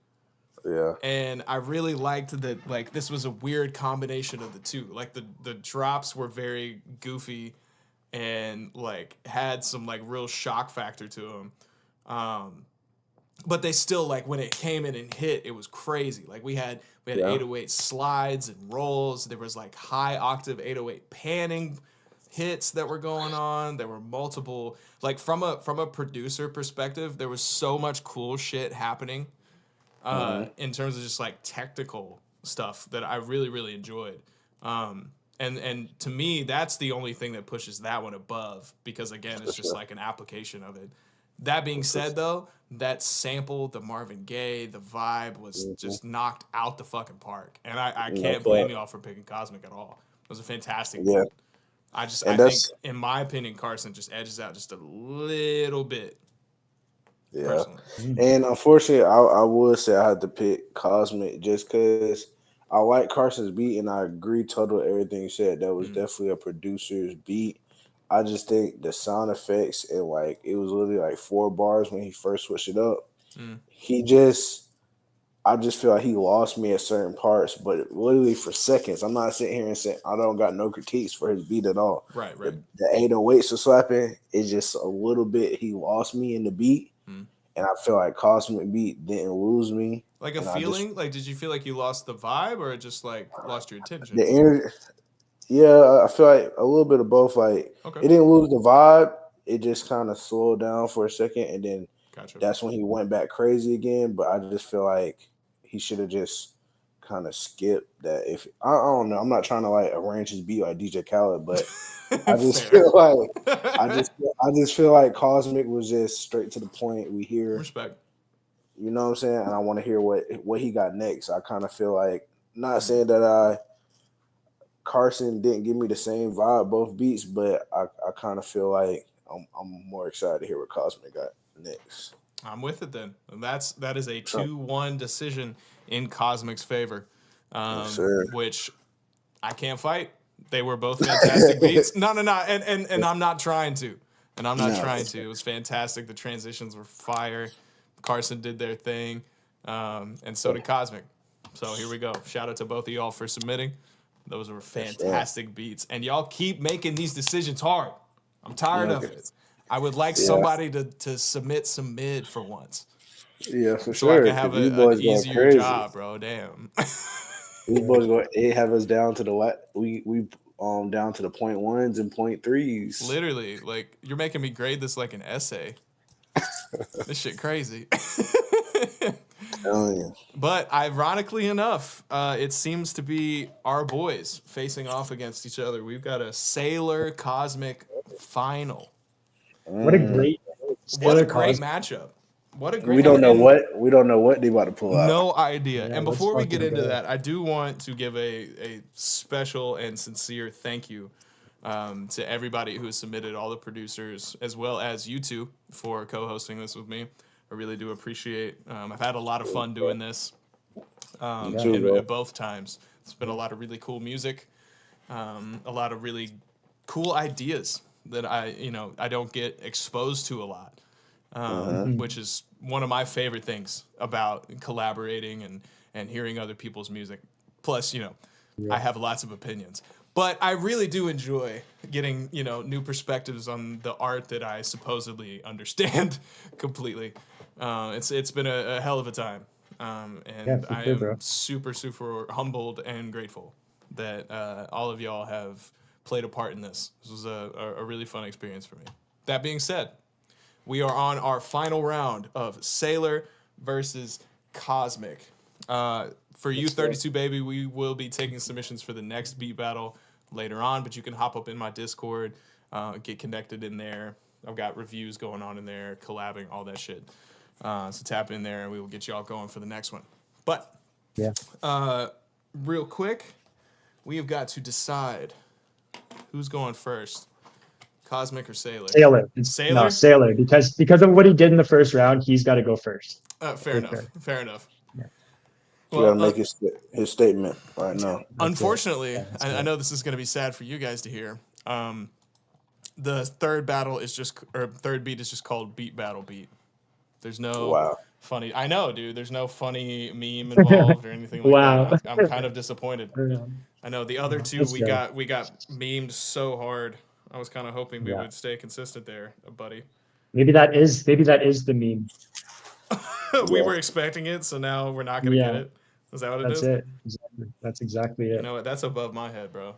Yeah, And I really liked that like this was a weird combination of the two. Like the drops were very goofy and like had some like real shock factor to them. But they still like when it came in and hit, it was crazy. Like we had yeah. 808 slides and rolls. There was like high octave 808 panning hits that were going on. There were multiple like from a producer perspective, there was so much cool shit happening in terms of just like technical stuff that I really really enjoyed. And to me, that's the only thing that pushes that one above because again, it's just like an application of it. That being said, though, that sample, the Marvin Gaye, the vibe was just knocked out the fucking park, and I No can't blame cap. y'all for picking Cosmic at all. It was a fantastic Yeah, beat. I and think, that's in my opinion, Carson just edges out just a little bit, yeah. personally. And unfortunately, I would say I had to pick Cosmic just because I like Carson's beat, and I agree total with everything you said. That was definitely a producer's beat. I just think the sound effects and like it was literally like 4 bars when he first switched it up. He just, I just feel like he lost me at certain parts, but literally for seconds. I'm not sitting here and saying I don't got no critiques for his beat at all. Right, right. The 808s are slapping. It's just a little bit. He lost me in the beat, and I feel like Cosmic Beat didn't lose me. Like a And I just feeling, like did you feel like you lost the vibe or just like lost your the attention? energy. Yeah, I feel like a little bit of both. Like Okay, it didn't lose the vibe. It just kind of slowed down for a second, and then gotcha. that's when he went back crazy again. But I just feel like he should have just kind of skipped that. If I don't know, I'm not trying to like arrange his beat like DJ Khaled, but I just Fair. feel like I just feel like Cosmic was just straight to the point. We hear, Respect. you know what I'm saying, and I want to hear what he got next. I kind of feel like not saying that I Carson didn't give me the same vibe both beats, but I kind of feel like I'm more excited to hear what Cosmic got next. I'm with it then. And that is a 2-1 decision in Cosmic's favor, which I can't fight. They were both fantastic beats. No, and I'm not trying to. And I'm not trying to. It was fantastic. The transitions were fire. Carson did their thing, and so did Cosmic. So here we go. Shout out to both of y'all for submitting. Those were fantastic beats. And y'all keep making these decisions hard. I'm tired of it. I would like somebody to submit some mid for once. Yeah, for so sure. I can have an easier job, bro. Damn. These boys they have us down to the what? We down to the 0.1s and 0.3s. Literally, like you're making me grade this like an essay. This shit crazy. But ironically enough, it seems to be our boys facing off against each other. We've got a Sailor Cosmic final. What a great matchup. What a great we don't know what they about to pull out. No idea. Yeah, and before we get into that, I do want to give a special and sincere thank you to everybody who has submitted, all the producers, as well as you two for co-hosting this with me. I really do appreciate. I've had a lot of fun doing this. Both times, it's been a lot of really cool music, a lot of really cool ideas that I don't get exposed to a lot, which is one of my favorite things about collaborating and hearing other people's music. Plus, I have lots of opinions. But I really do enjoy getting, new perspectives on the art that I supposedly understand completely. It's been a hell of a time. And I am super, super humbled and grateful that all of y'all have played a part in this. This was a really fun experience for me. That being said, we are on our final round of Sailor versus Cosmic. For you, 32 baby, we will be taking submissions for the next beat battle later on, but you can hop up in my Discord, get connected in there. I've got reviews going on in there, collabing, all that shit. So tap in there and we will get y'all going for the next one. But real quick, we have got to decide who's going first. Cosmic or Sailor? Sailor. Sailor? No, Sailor. Because of what he did in the first round, he's got to go first. Fair enough. Yeah. You gotta make his statement right now. Unfortunately, I know this is going to be sad for you guys to hear. The third beat is just called Beat Battle Beat. There's no funny. I know, dude. There's no funny meme involved or anything like that. I'm kind of disappointed. I know the other two we got memed so hard. I was kind of hoping we would stay consistent there, buddy. Maybe that is the meme. We were expecting it, so now we're not going to get it. Is that what it is? That's it. Exactly. That's exactly it. You know what? That's above my head, bro.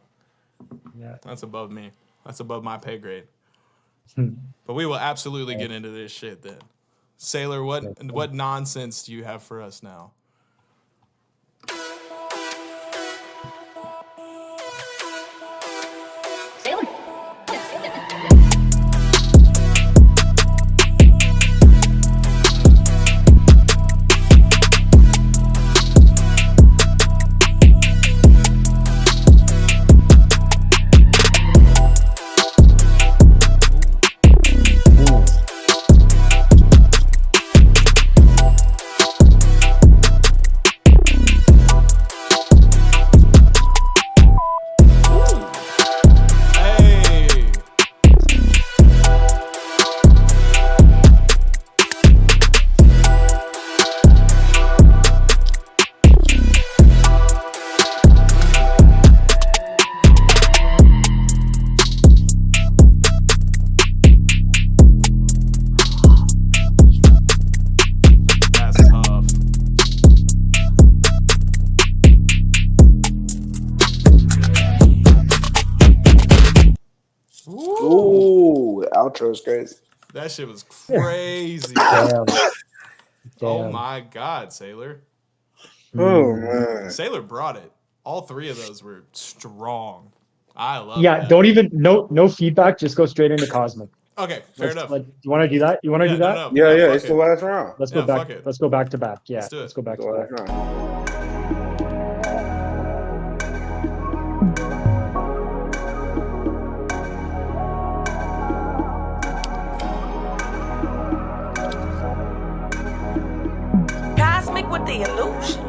Yeah. That's above me. That's above my pay grade. But we will absolutely get into this shit then. Sailor, what nonsense do you have for us now? Sailor. Outro is crazy. That shit was crazy. Damn. Oh my God, Sailor. Oh man. Sailor brought it. All three of those were strong. I love that. Don't even no feedback, just go straight into Cosmic. Okay, fair enough. You want to do that? You want to do that? No. Yeah, it's the last round. Let's go back. Let's go back to back. Yeah, let's go back to back. with the illusion.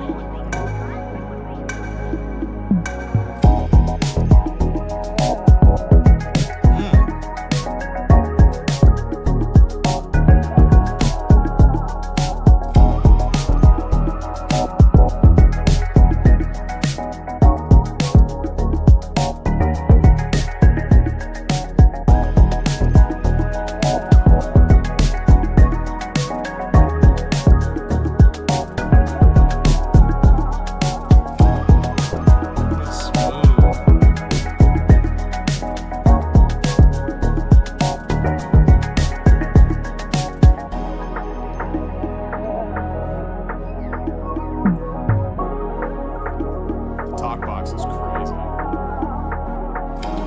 Talk box is crazy.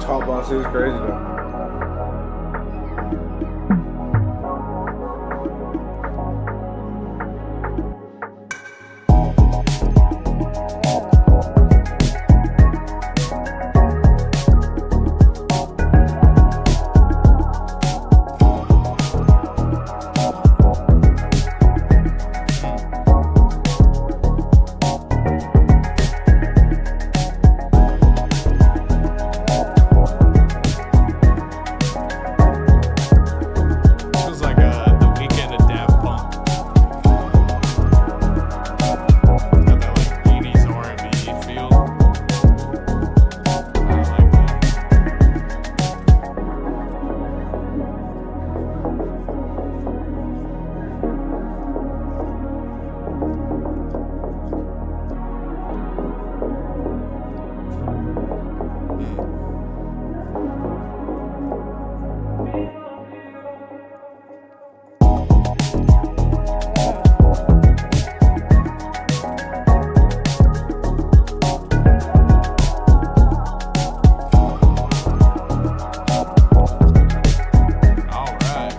Top box is crazy though. Feels like the weekend of Daft Punk. Got that like 80s R&B feel. I like that. All right.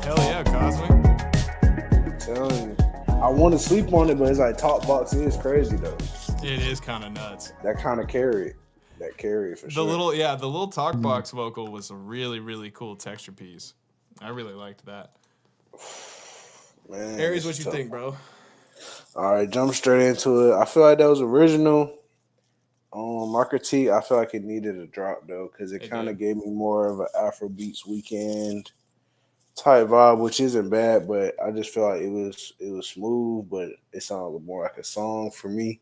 Hell yeah, Cosmic. I'm telling you. I want to sleep on it, but it's like top box is crazy though. It is kind of nuts. That kind of carry. That carry for The sure. little talk box vocal was a really, really cool texture piece. I really liked that. Man, Aries, this what is you tough. think, bro? All right, jump straight into it. I feel like that was original. My critique, I feel like it needed a drop though, because it It kind of did. gave me more of an Afrobeats weekend type vibe, which isn't bad, but I just feel like it was smooth, but it sounded more like a song for me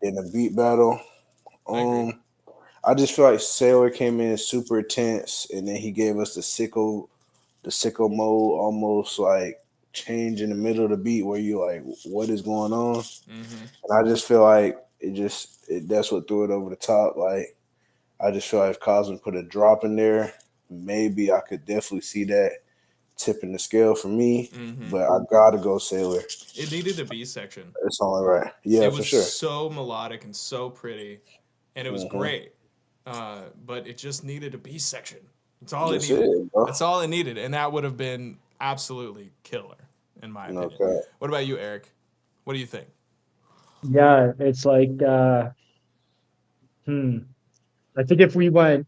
than a beat battle. I agree. I just feel like Sailor came in super intense, and then he gave us the sicko mode, almost like change in the middle of the beat where you like, what is going on? And I just feel like that's what threw it over the top. Like I just feel like if Cosmo put a drop in there, maybe I could definitely see that tipping the scale for me. But I gotta go Sailor. It needed a B section. It's only right. Yeah, It for was sure. so melodic and so pretty, and it was Mhm. great. But it just needed a B section. That's all it That's needed. it, bro. That's all it needed, and that would have been absolutely killer, in my No opinion. cap. What about you, Eric? What do you think? Yeah, it's like I think if we went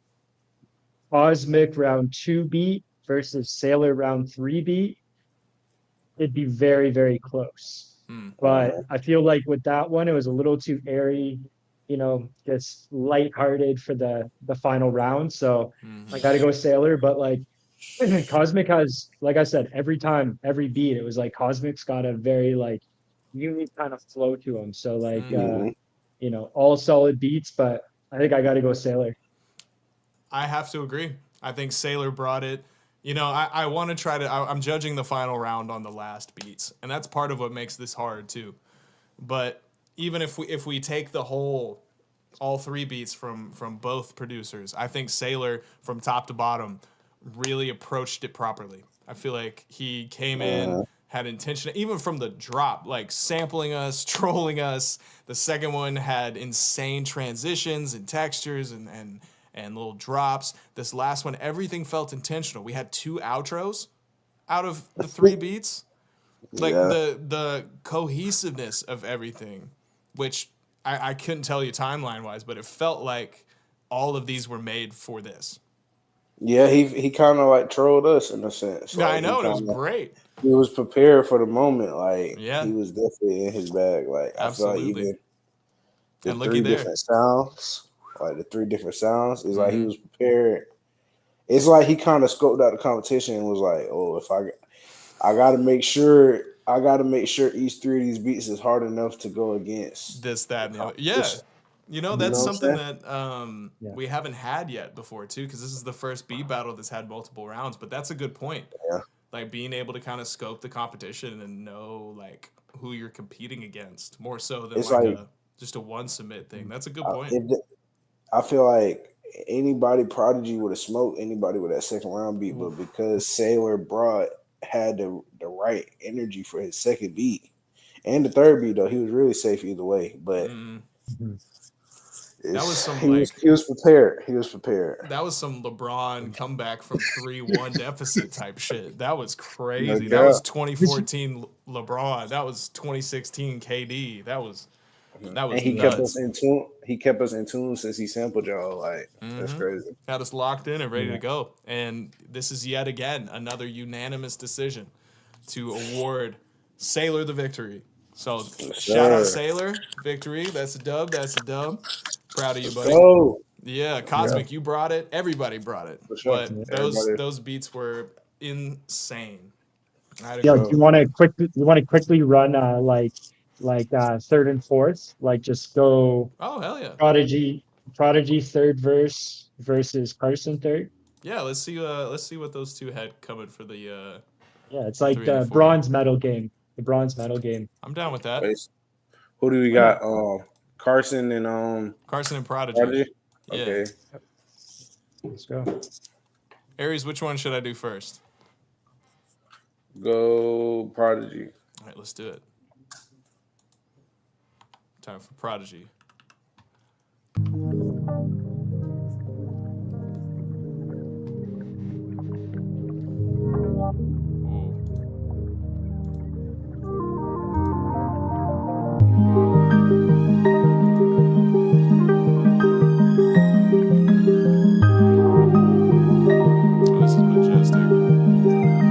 Cosmic round 2 beat versus Sailor round 3 beat, it'd be very, very close. But I feel like with that one, it was a little too airy, just lighthearted for the final round. So I got to go Sailor. But like Cosmic has, like I said, every time, every beat, it was like Cosmic's got a very like unique kind of flow to him. So like, Mhm. all solid beats. But I think I got to go Sailor. I have to agree. I think Sailor brought it. I want to try to. I'm judging the final round on the last beats, and that's part of what makes this hard too. But even if we take all three beats from both producers, I think Sailor from top to bottom really approached it properly. I feel like he came in, had intention, even from the drop, like sampling us, trolling us. The second one had insane transitions and textures and little drops. This last one, everything felt intentional. We had 2 outros out of the 3 beats. Like Yeah. the cohesiveness of everything, which I couldn't tell you timeline wise, but it felt like all of these were made for this. Yeah, he kind of like trolled us in a sense. Yeah, I Like know. It was great. he was prepared for the moment. Like Yeah, he was definitely in his bag. Like I feel like absolutely. even the And looky three there. different sounds, like the three different sounds, is like he Mm-hmm. was prepared. It's like he kind of scoped out the competition and was like, "Oh, if I got to make sure, I got to make sure each three of these beats is hard enough to go against This, the that, and the other. Yeah. competition." You know, You that's know what I'm something saying? that Yeah. we haven't had yet before, too, because this is the first beat battle that's had multiple rounds. But that's a good point. Yeah, Like being able to kind of scope the competition and know like who you're competing against more so than it's like like a just a one submit thing. That's a good point. it, I feel like anybody Prodigy would have smoked anybody with that second round beat, but Oof. because Sailor brought had the right energy for his second beat and the third beat, though he was really safe either way. But Mm, Mhm. that was some he was like he was prepared. He was prepared. that was some LeBron comeback from 3-1 deficit type shit. That was No crazy. That was doubt. 2014 LeBron. That was 2016 KD. That was And he kept us nuts. in tune. He kept us in tune since he sampled y'all. Like that's Mm-hmm. crazy. Had us locked in and ready Yeah. to go. And this is yet again another unanimous decision to award Sailor the victory. So Yes, shout out sir. Sailor, victory. That's a dub. That's a dub. Proud of you, Let's buddy. go. Yeah, Yeah, Cosmic, you brought it. Everybody brought it. for sure. But Everybody. those beats were insane. I'd Yeah, agree. So you want to quickly run third and fourth, like just go Oh hell yeah. Prodigy third verse versus Carson third. Yeah, let's see what those two had coming for Yeah, it's the like 3 and the the 4. bronze medal game. The bronze medal game. I'm down with that. base. Who do we Why not? got? Carson and Carson and Prodigy. Prodigy. Yeah. Okay. Let's go. Aries, which one should I do first? Go Prodigy. All right, let's do it. Time for Prodigy. Ooh. Oh, this is majestic.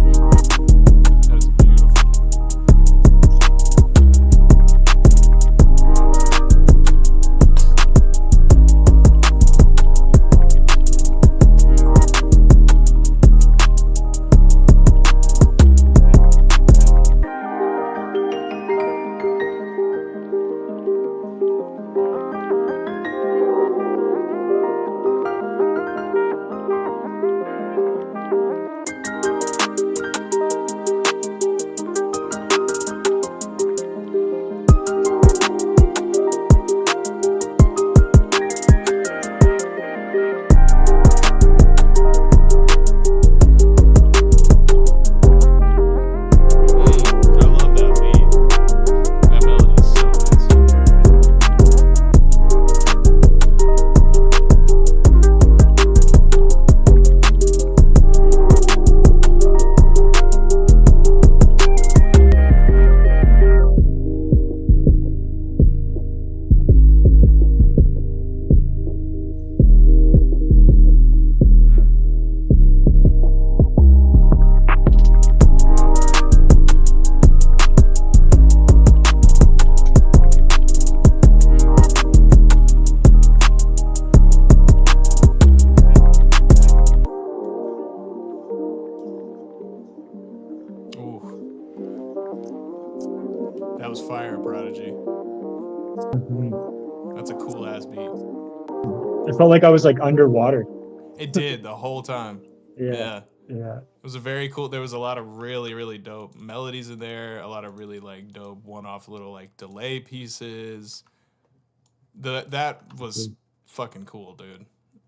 That is beautiful. I love that beat. That melody is so nice. Ooh. That was fire, Prodigy. Mhm. That's a cool ass beat. It felt like I was like underwater. It did the whole time. Yeah, Yeah. yeah. It was a very cool. There was a lot of really, really dope melodies in there. A lot of really like dope one-off little like delay pieces. That was fucking cool, dude.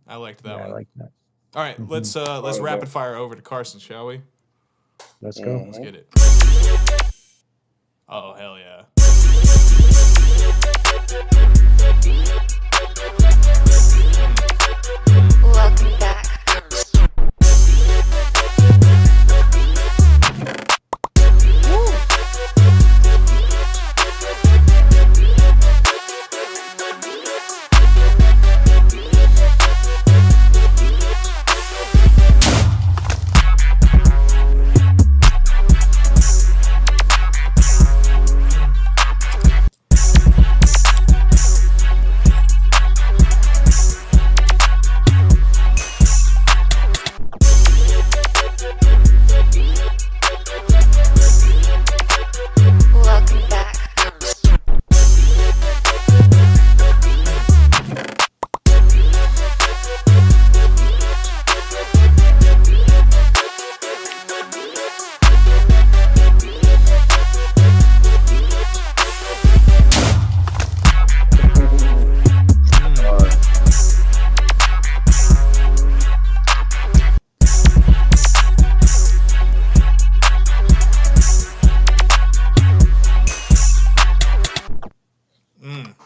I liked that Yeah, I one. like that. All right, let's rapid fire over to Carson, shall we? Let's go. Let's get it. Oh hell yeah. Welcome back. Welcome back.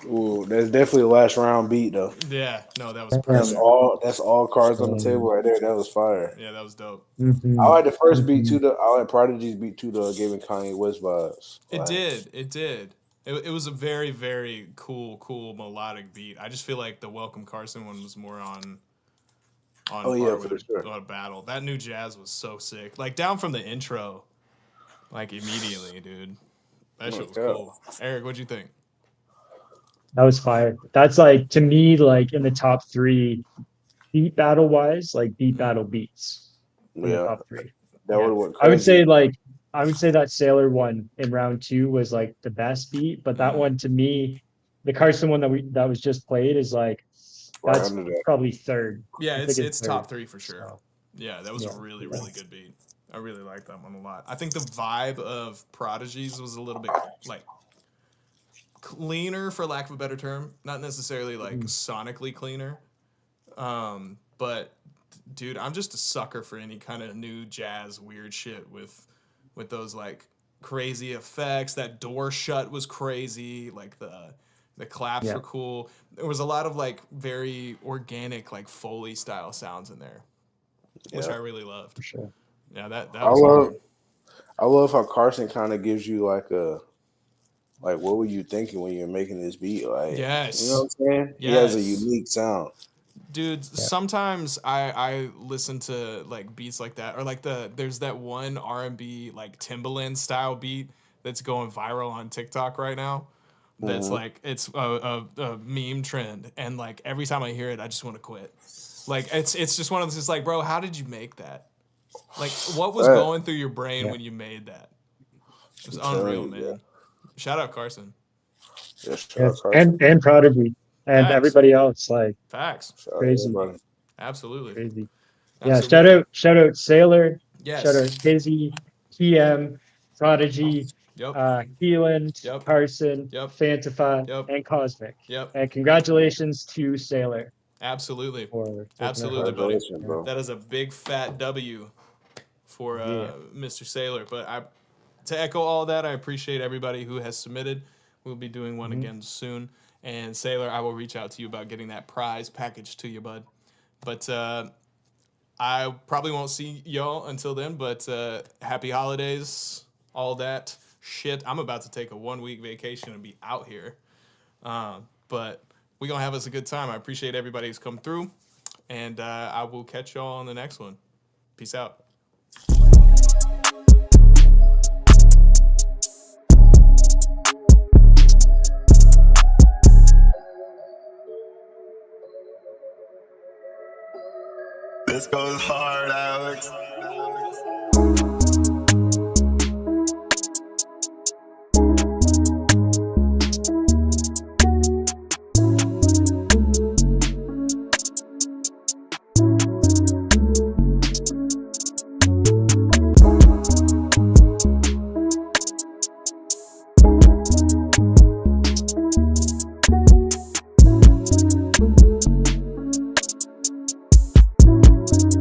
Ooh, that's definitely a last round beat though. Yeah, no, that was That's perfect. all cards on the table right there. That was fire. Yeah, that was dope. I like the first beat too. I like Prodigy's beat too. Though, giving Kanye West vibes. It did. It was a very, very cool melodic beat. I just feel like the Welcome Carson one was more on Oh yeah, par for with sure. a battle. That new jazz was so sick. Like down from the intro, like immediately, dude. That shit was yeah. cool. Eric, what'd you think? That was fire. That's like, to me, like in the top 3 beat battle wise, like beat battle beats in the Yeah, top 3. that would have went I would say crazy. I would say that Sailor one in round 2 was like the best beat, but that one to me, the Carson one that was just played is like, Right that's under that. probably third. Yeah, I think it's third. top 3 for sure. So, Yeah, that was a really, really good beat. I really like that one a lot. I think the vibe of Prodigy's was a little bit like cleaner, for lack of a better term. Not necessarily like sonically cleaner. But dude, I'm just a sucker for any kind of new jazz weird shit with those like crazy effects. That door shut was crazy. Like the claps were cool. There was a lot of like very organic, like Foley style sounds in there, which I really loved. for sure. Yeah, that was I love how Carson kind of gives you like what were you thinking when you're making this beat? Like, Yes. you know what I'm saying? Yes. He has a unique sound. dude. Sometimes I listen to like beats like that, or like there's that one R&B like Timbaland style beat that's going viral on TikTok right now. That's like it's a meme trend, and like every time I hear it, I just want to quit. Like it's just one of those. It's like, bro, how did you make that? Like, what was going through your brain when you made that? It was unreal, man. Shout out Carson. Yeah, shout out Carson. And Prodigy and Facts. everybody else, like Facts. Shout out crazy. everybody. Absolutely. crazy. Absolutely. Yeah, shout out Sailor, Yes. shout out Kizzy, TM, Prodigy, Yep. Keelan, Yep. Carson, Yep. Fantifa, Yep. and Cosmic. Yep. And congratulations to Sailor. Absolutely. For Absolutely, buddy. Congratulations, bro. That is a big fat W for Mr. Sailor. But to echo all that, I appreciate everybody who has submitted. We'll be doing one again soon. And Sailor, I will reach out to you about getting that prize package to you, bud. But I probably won't see y'all until then. But happy holidays, all that shit. I'm about to take a 1-week vacation and be out here. But we're going to have us a good time. I appreciate everybody who's come through. And I will catch y'all on the next one. Peace out. This goes hard, Alex.